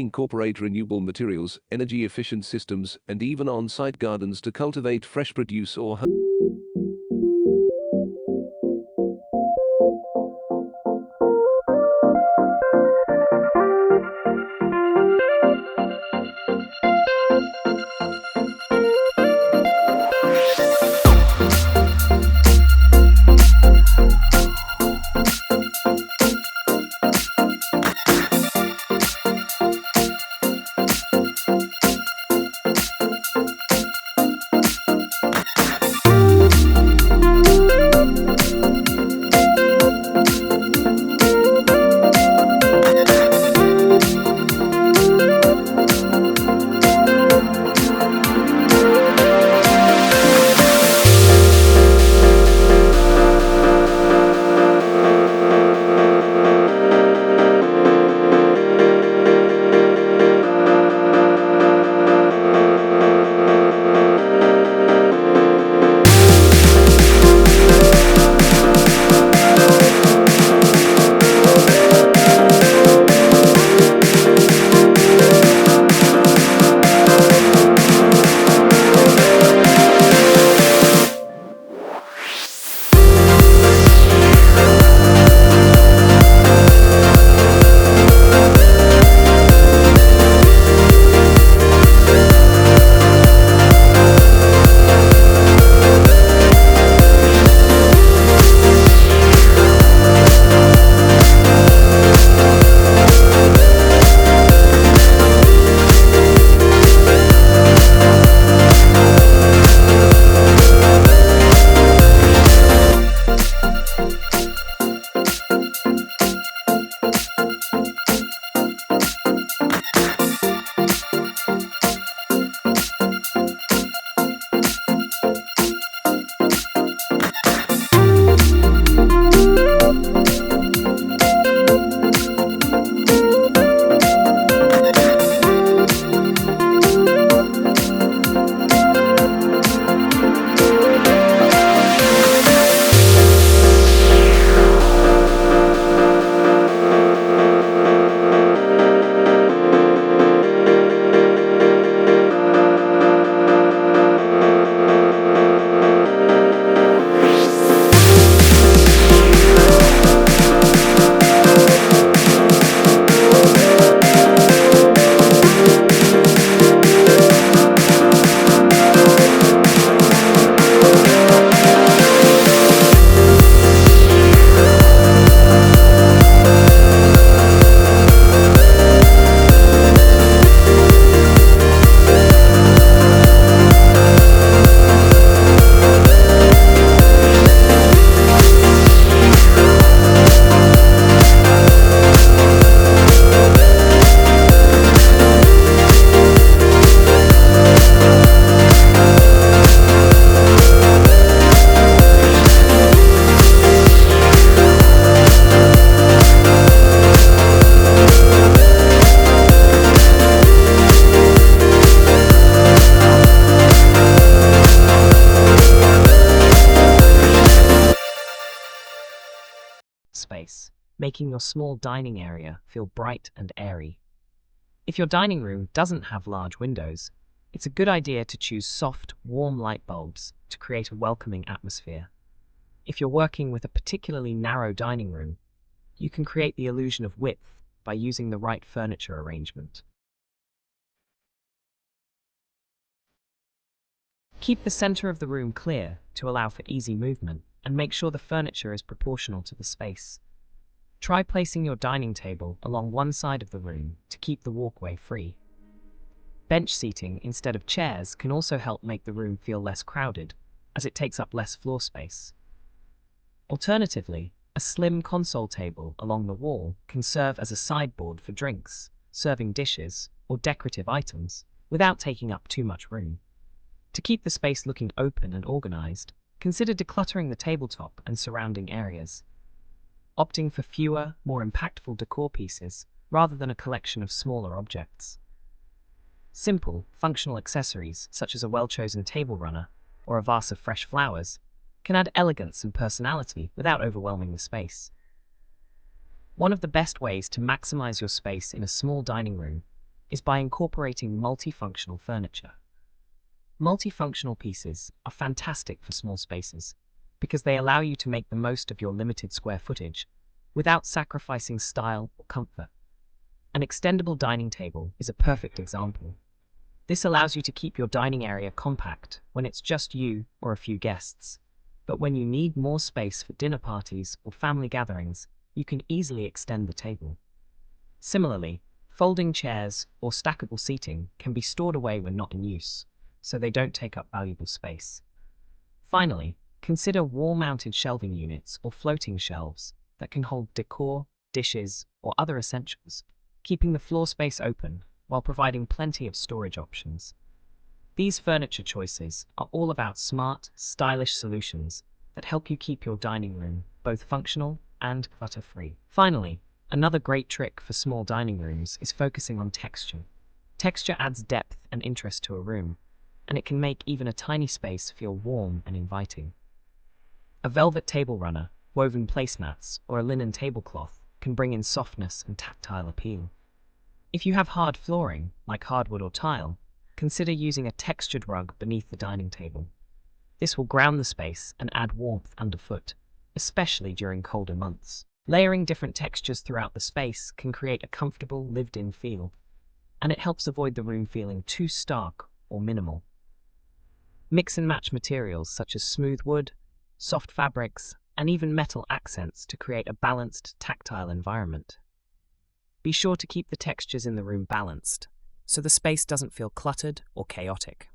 incorporate renewable materials, energy-efficient systems, and even on-site gardens to cultivate fresh produce or space, making your small dining area feel bright and airy. If your dining room doesn't have large windows, it's a good idea to choose soft, warm light bulbs to create a welcoming atmosphere. If you're working with a particularly narrow dining room, you can create the illusion of width by using the right furniture arrangement. Keep the center of the room clear to allow for easy movement, and make sure the furniture is proportional to the space. Try placing your dining table along one side of the room to keep the walkway free. Bench seating instead of chairs can also help make the room feel less crowded, as it takes up less floor space. Alternatively, a slim console table along the wall can serve as a sideboard for drinks, serving dishes, or decorative items, without taking up too much room. To keep the space looking open and organized, consider decluttering the tabletop and surrounding areas, opting for fewer, more impactful decor pieces rather than a collection of smaller objects. Simple, functional accessories such as a well-chosen table runner or a vase of fresh flowers can add elegance and personality without overwhelming the space. One of the best ways to maximize your space in a small dining room is by incorporating multifunctional furniture. Multifunctional pieces are fantastic for small spaces because they allow you to make the most of your limited square footage without sacrificing style or comfort. An extendable dining table is a perfect example. This allows you to keep your dining area compact when it's just you or a few guests. But when you need more space for dinner parties or family gatherings, you can easily extend the table. Similarly, folding chairs or stackable seating can be stored away when not in use, so they don't take up valuable space. Finally, consider wall-mounted shelving units or floating shelves that can hold decor, dishes, or other essentials, keeping the floor space open while providing plenty of storage options. These furniture choices are all about smart, stylish solutions that help you keep your dining room both functional and clutter-free. Finally, another great trick for small dining rooms is focusing on texture. Texture adds depth and interest to a room, and it can make even a tiny space feel warm and inviting. A velvet table runner, woven placemats, or a linen tablecloth can bring in softness and tactile appeal. If you have hard flooring, like hardwood or tile, consider using a textured rug beneath the dining table. This will ground the space and add warmth underfoot, especially during colder months. Layering different textures throughout the space can create a comfortable, lived-in feel, and it helps avoid the room feeling too stark or minimal. Mix and match materials such as smooth wood, soft fabrics, and even metal accents to create a balanced, tactile environment. Be sure to keep the textures in the room balanced, so the space doesn't feel cluttered or chaotic.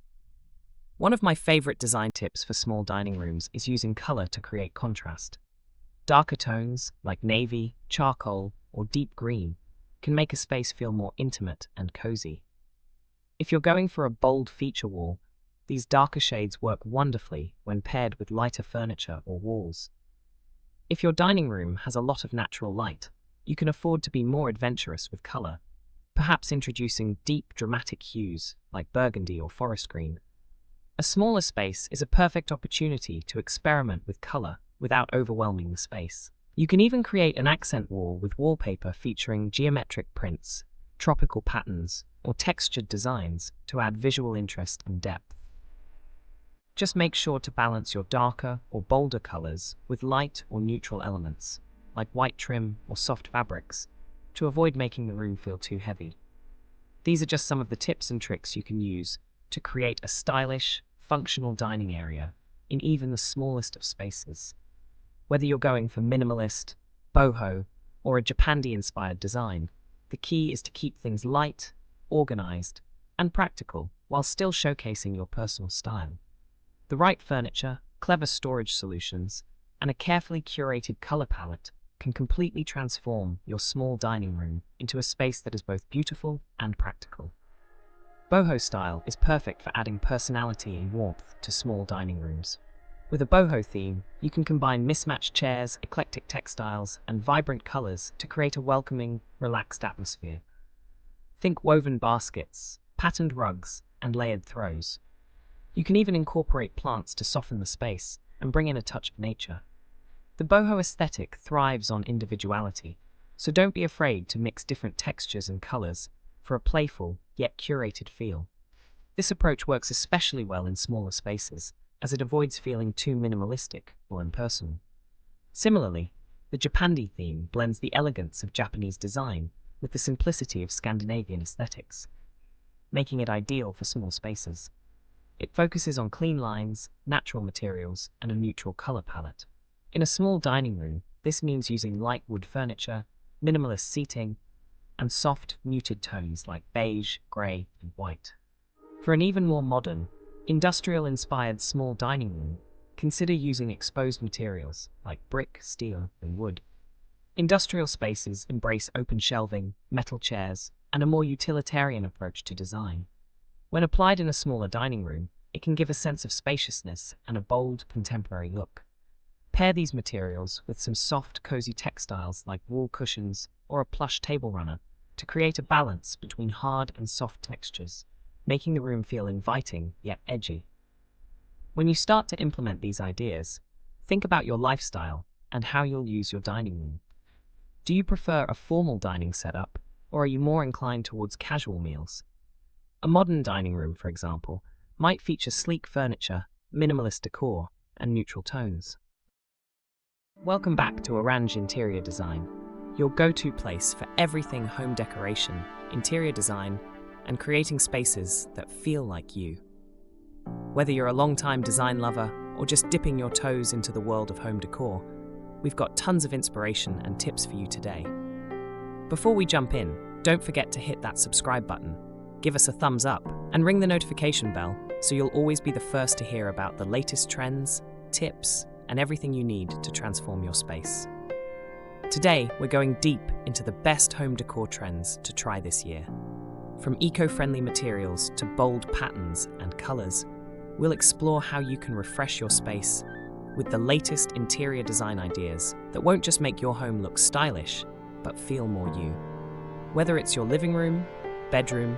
One of my favorite design tips for small dining rooms is using color to create contrast. Darker tones, like navy, charcoal, or deep green, can make a space feel more intimate and cozy. If you're going for a bold feature wall, these darker shades work wonderfully when paired with lighter furniture or walls. If your dining room has a lot of natural light, you can afford to be more adventurous with color, perhaps introducing deep, dramatic hues like burgundy or forest green. A smaller space is a perfect opportunity to experiment with color without overwhelming the space. You can even create an accent wall with wallpaper featuring geometric prints, tropical patterns, or textured designs to add visual interest and depth. Just make sure to balance your darker or bolder colors with light or neutral elements, like white trim or soft fabrics, to avoid making the room feel too heavy. These are just some of the tips and tricks you can use to create a stylish, functional dining area in even the smallest of spaces. Whether you're going for minimalist, boho, or a Japandi-inspired design, the key is to keep things light, organized, and practical while still showcasing your personal style. The right furniture, clever storage solutions, and a carefully curated color palette can completely transform your small dining room into a space that is both beautiful and practical. Boho style is perfect for adding personality and warmth to small dining rooms. With a boho theme, you can combine mismatched chairs, eclectic textiles, and vibrant colors to create a welcoming, relaxed atmosphere. Think woven baskets, patterned rugs, and layered throws. You can even incorporate plants to soften the space and bring in a touch of nature. The boho aesthetic thrives on individuality, so don't be afraid to mix different textures and colors for a playful yet curated feel. This approach works especially well in smaller spaces, as it avoids feeling too minimalistic or impersonal. Similarly, the Japandi theme blends the elegance of Japanese design with the simplicity of Scandinavian aesthetics, making it ideal for small spaces. It focuses on clean lines, natural materials, and a neutral color palette. In a small dining room, this means using light wood furniture, minimalist seating, and soft, muted tones like beige, grey, and white. For an even more modern, industrial-inspired small dining room, consider using exposed materials like brick, steel, and wood. Industrial spaces embrace open shelving, metal chairs, and a more utilitarian approach to design. When applied in a smaller dining room, it can give a sense of spaciousness and a bold, contemporary look. Pair these materials with some soft, cozy textiles like wool cushions or a plush table runner to create a balance between hard and soft textures, making the room feel inviting yet edgy. When you start to implement these ideas, think about your lifestyle and how you'll use your dining room. Do you prefer a formal dining setup, or are you more inclined towards casual meals? A modern dining room, for example, might feature sleek furniture, minimalist decor, and neutral tones. Welcome back to Oraanj Interior Design, your go-to place for everything home decoration, interior design, and creating spaces that feel like you. Whether you're a long-time design lover or just dipping your toes into the world of home decor, we've got tons of inspiration and tips for you today. Before we jump in, don't forget to hit that subscribe button, give us a thumbs up, and ring the notification bell so you'll always be the first to hear about the latest trends, tips, and everything you need to transform your space. Today, we're going deep into the best home decor trends to try this year. From eco-friendly materials to bold patterns and colors, we'll explore how you can refresh your space with the latest interior design ideas that won't just make your home look stylish, but feel more you. Whether it's your living room, bedroom,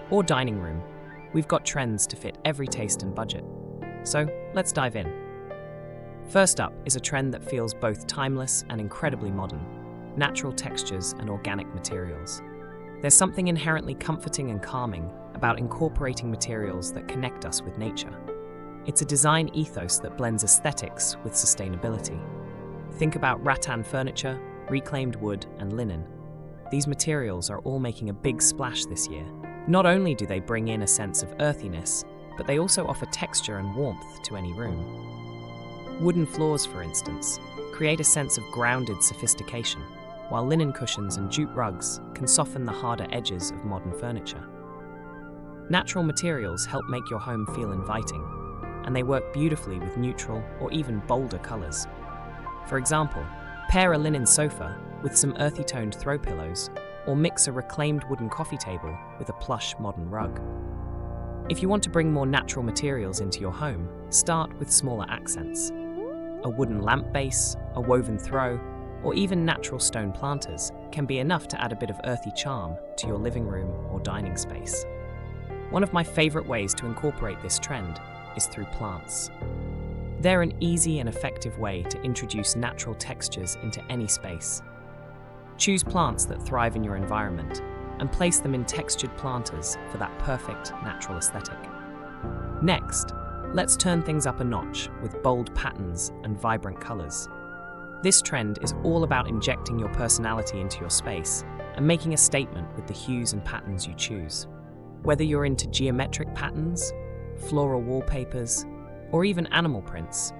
or dining room, we've got trends to fit every taste and budget. So let's dive in. First up is a trend that feels both timeless and incredibly modern: natural textures and organic materials. There's something inherently comforting and calming about incorporating materials that connect us with nature. It's a design ethos that blends aesthetics with sustainability. Think about rattan furniture, reclaimed wood, and linen. These materials are all making a big splash this year. Not only do they bring in a sense of earthiness, but they also offer texture and warmth to any room. Wooden floors, for instance, create a sense of grounded sophistication, while linen cushions and jute rugs can soften the harder edges of modern furniture. Natural materials help make your home feel inviting, and they work beautifully with neutral or even bolder colors. For example, pair a linen sofa with some earthy-toned throw pillows, or mix a reclaimed wooden coffee table with a plush modern rug. If you want to bring more natural materials into your home, start with smaller accents. A wooden lamp base, a woven throw, or even natural stone planters can be enough to add a bit of earthy charm to your living room or dining space. One of my favorite ways to incorporate this trend is through plants. They're an easy and effective way to introduce natural textures into any space. Choose plants that thrive in your environment and place them in textured planters for that perfect natural aesthetic. Next, let's turn things up a notch with bold patterns and vibrant colors. This trend is all about injecting your personality into your space and making a statement with the hues and patterns you choose. Whether you're into geometric patterns, floral wallpapers, or even animal prints,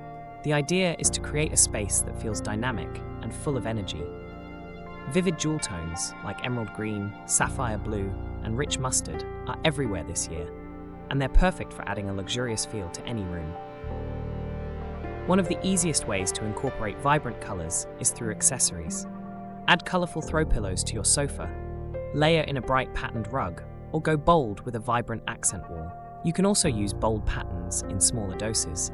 the idea is to create a space that feels dynamic and full of energy. Vivid jewel tones like emerald green, sapphire blue, and rich mustard are everywhere this year, and they're perfect for adding a luxurious feel to any room. One of the easiest ways to incorporate vibrant colors is through accessories. Add colorful throw pillows to your sofa, layer in a bright patterned rug, or go bold with a vibrant accent wall. You can also use bold patterns in smaller doses.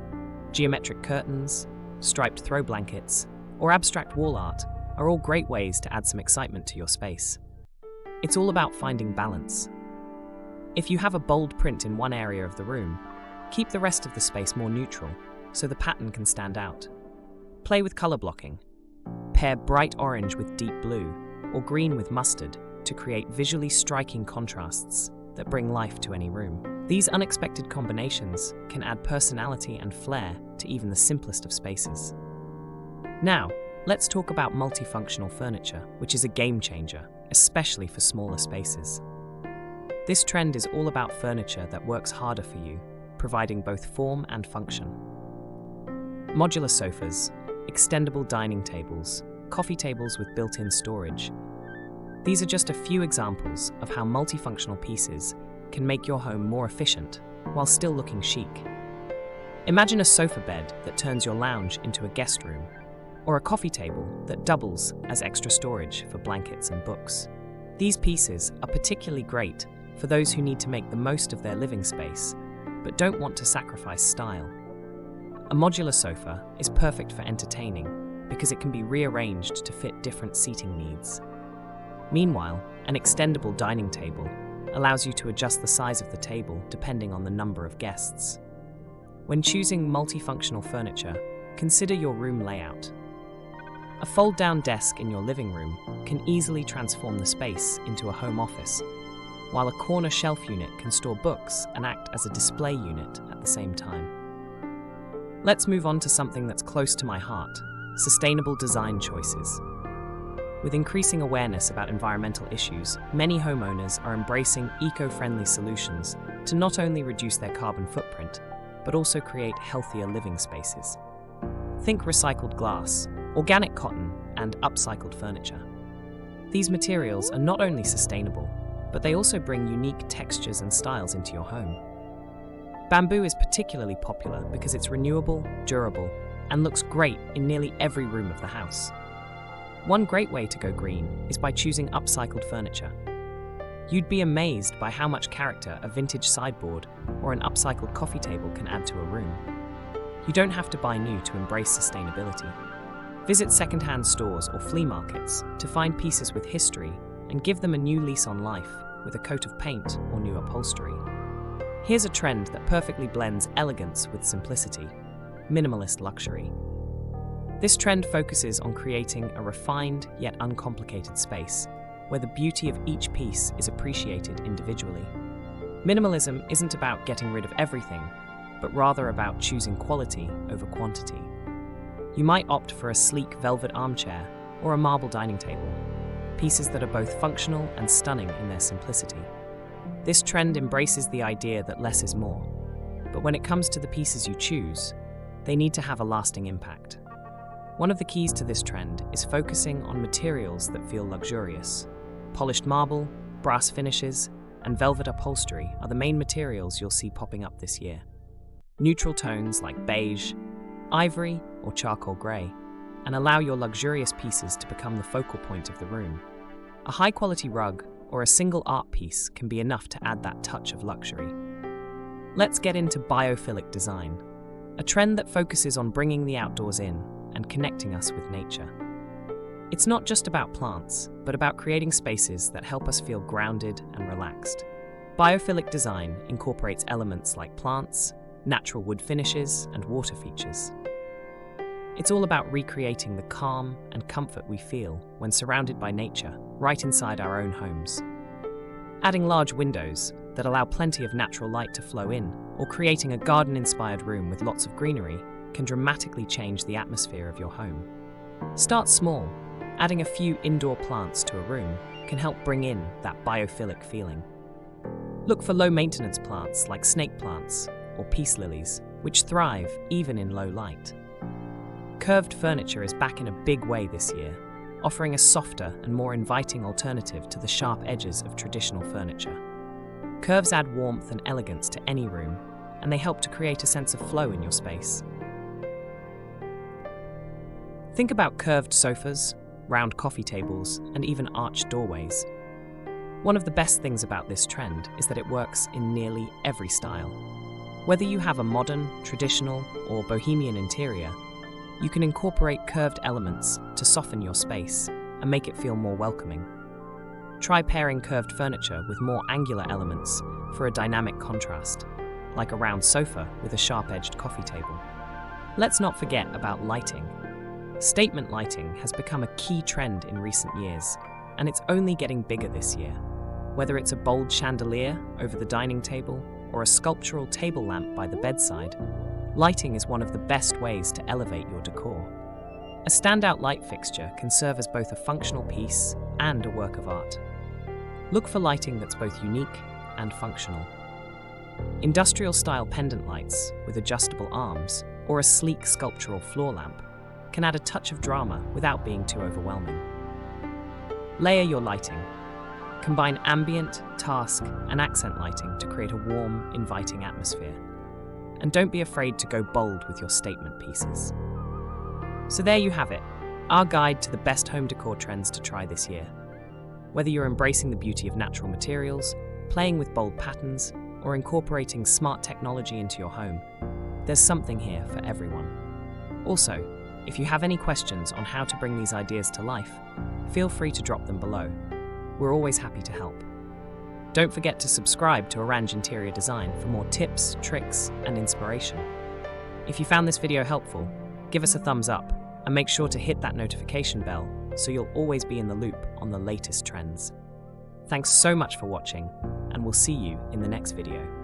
Geometric curtains, striped throw blankets, or abstract wall art are all great ways to add some excitement to your space. It's all about finding balance. If you have a bold print in one area of the room, keep the rest of the space more neutral so the pattern can stand out. Play with color blocking. Pair bright orange with deep blue or green with mustard to create visually striking contrasts that bring life to any room. These unexpected combinations can add personality and flair to even the simplest of spaces. Now, let's talk about multifunctional furniture, which is a game changer, especially for smaller spaces. This trend is all about furniture that works harder for you, providing both form and function. Modular sofas, extendable dining tables, coffee tables with built-in storage. These are just a few examples of how multifunctional pieces can make your home more efficient while still looking chic. Imagine a sofa bed that turns your lounge into a guest room, or a coffee table that doubles as extra storage for blankets and books. These pieces are particularly great for those who need to make the most of their living space, but don't want to sacrifice style. A modular sofa is perfect for entertaining because it can be rearranged to fit different seating needs. Meanwhile, an extendable dining table allows you to adjust the size of the table depending on the number of guests. When choosing multifunctional furniture, consider your room layout. A fold-down desk in your living room can easily transform the space into a home office, while a corner shelf unit can store books and act as a display unit at the same time. Let's move on to something that's close to my heart: sustainable design choices. With increasing awareness about environmental issues, many homeowners are embracing eco-friendly solutions to not only reduce their carbon footprint, but also create healthier living spaces. Think recycled glass, organic cotton, and upcycled furniture. These materials are not only sustainable, but they also bring unique textures and styles into your home. Bamboo is particularly popular because it's renewable, durable, and looks great in nearly every room of the house. One great way to go green is by choosing upcycled furniture. You'd be amazed by how much character a vintage sideboard or an upcycled coffee table can add to a room. You don't have to buy new to embrace sustainability. Visit second-hand stores or flea markets to find pieces with history and give them a new lease on life with a coat of paint or new upholstery. Here's a trend that perfectly blends elegance with simplicity: minimalist luxury. This trend focuses on creating a refined yet uncomplicated space where the beauty of each piece is appreciated individually. Minimalism isn't about getting rid of everything, but rather about choosing quality over quantity. You might opt for a sleek velvet armchair or a marble dining table, pieces that are both functional and stunning in their simplicity. This trend embraces the idea that less is more, but when it comes to the pieces you choose, they need to have a lasting impact. One of the keys to this trend is focusing on materials that feel luxurious. Polished marble, brass finishes, and velvet upholstery are the main materials you'll see popping up this year. Neutral tones like beige, ivory, or charcoal grey, and allow your luxurious pieces to become the focal point of the room. A high-quality rug or a single art piece can be enough to add that touch of luxury. Let's get into biophilic design, a trend that focuses on bringing the outdoors in and connecting us with nature. It's not just about plants, but about creating spaces that help us feel grounded and relaxed. Biophilic design incorporates elements like plants, natural wood finishes, and water features. It's all about recreating the calm and comfort we feel when surrounded by nature, right inside our own homes. Adding large windows that allow plenty of natural light to flow in, or creating a garden-inspired room with lots of greenery can dramatically change the atmosphere of your home. Start small. Adding a few indoor plants to a room can help bring in that biophilic feeling. Look for low-maintenance plants like snake plants or peace lilies, which thrive even in low light. Curved furniture is back in a big way this year, offering a softer and more inviting alternative to the sharp edges of traditional furniture. Curves add warmth and elegance to any room, and they help to create a sense of flow in your space. Think about curved sofas, round coffee tables, and even arched doorways. One of the best things about this trend is that it works in nearly every style. Whether you have a modern, traditional, or bohemian interior, you can incorporate curved elements to soften your space and make it feel more welcoming. Try pairing curved furniture with more angular elements for a dynamic contrast, like a round sofa with a sharp-edged coffee table. Let's not forget about lighting. Statement lighting has become a key trend in recent years, and it's only getting bigger this year. Whether it's a bold chandelier over the dining table or a sculptural table lamp by the bedside, lighting is one of the best ways to elevate your decor. A standout light fixture can serve as both a functional piece and a work of art. Look for lighting that's both unique and functional. Industrial-style pendant lights with adjustable arms or a sleek sculptural floor lamp can add a touch of drama without being too overwhelming. Layer your lighting. Combine ambient, task, and accent lighting to create a warm, inviting atmosphere. And don't be afraid to go bold with your statement pieces. So there you have it, our guide to the best home decor trends to try this year. Whether you're embracing the beauty of natural materials, playing with bold patterns, or incorporating smart technology into your home, there's something here for everyone. Also, if you have any questions on how to bring these ideas to life, feel free to drop them below. We're always happy to help. Don't forget to subscribe to Oraanj Interior Design for more tips, tricks, and inspiration. If you found this video helpful, give us a thumbs up And make sure to hit that notification bell so you'll always be in the loop on the latest trends. Thanks so much for watching, and we'll see you in the next video.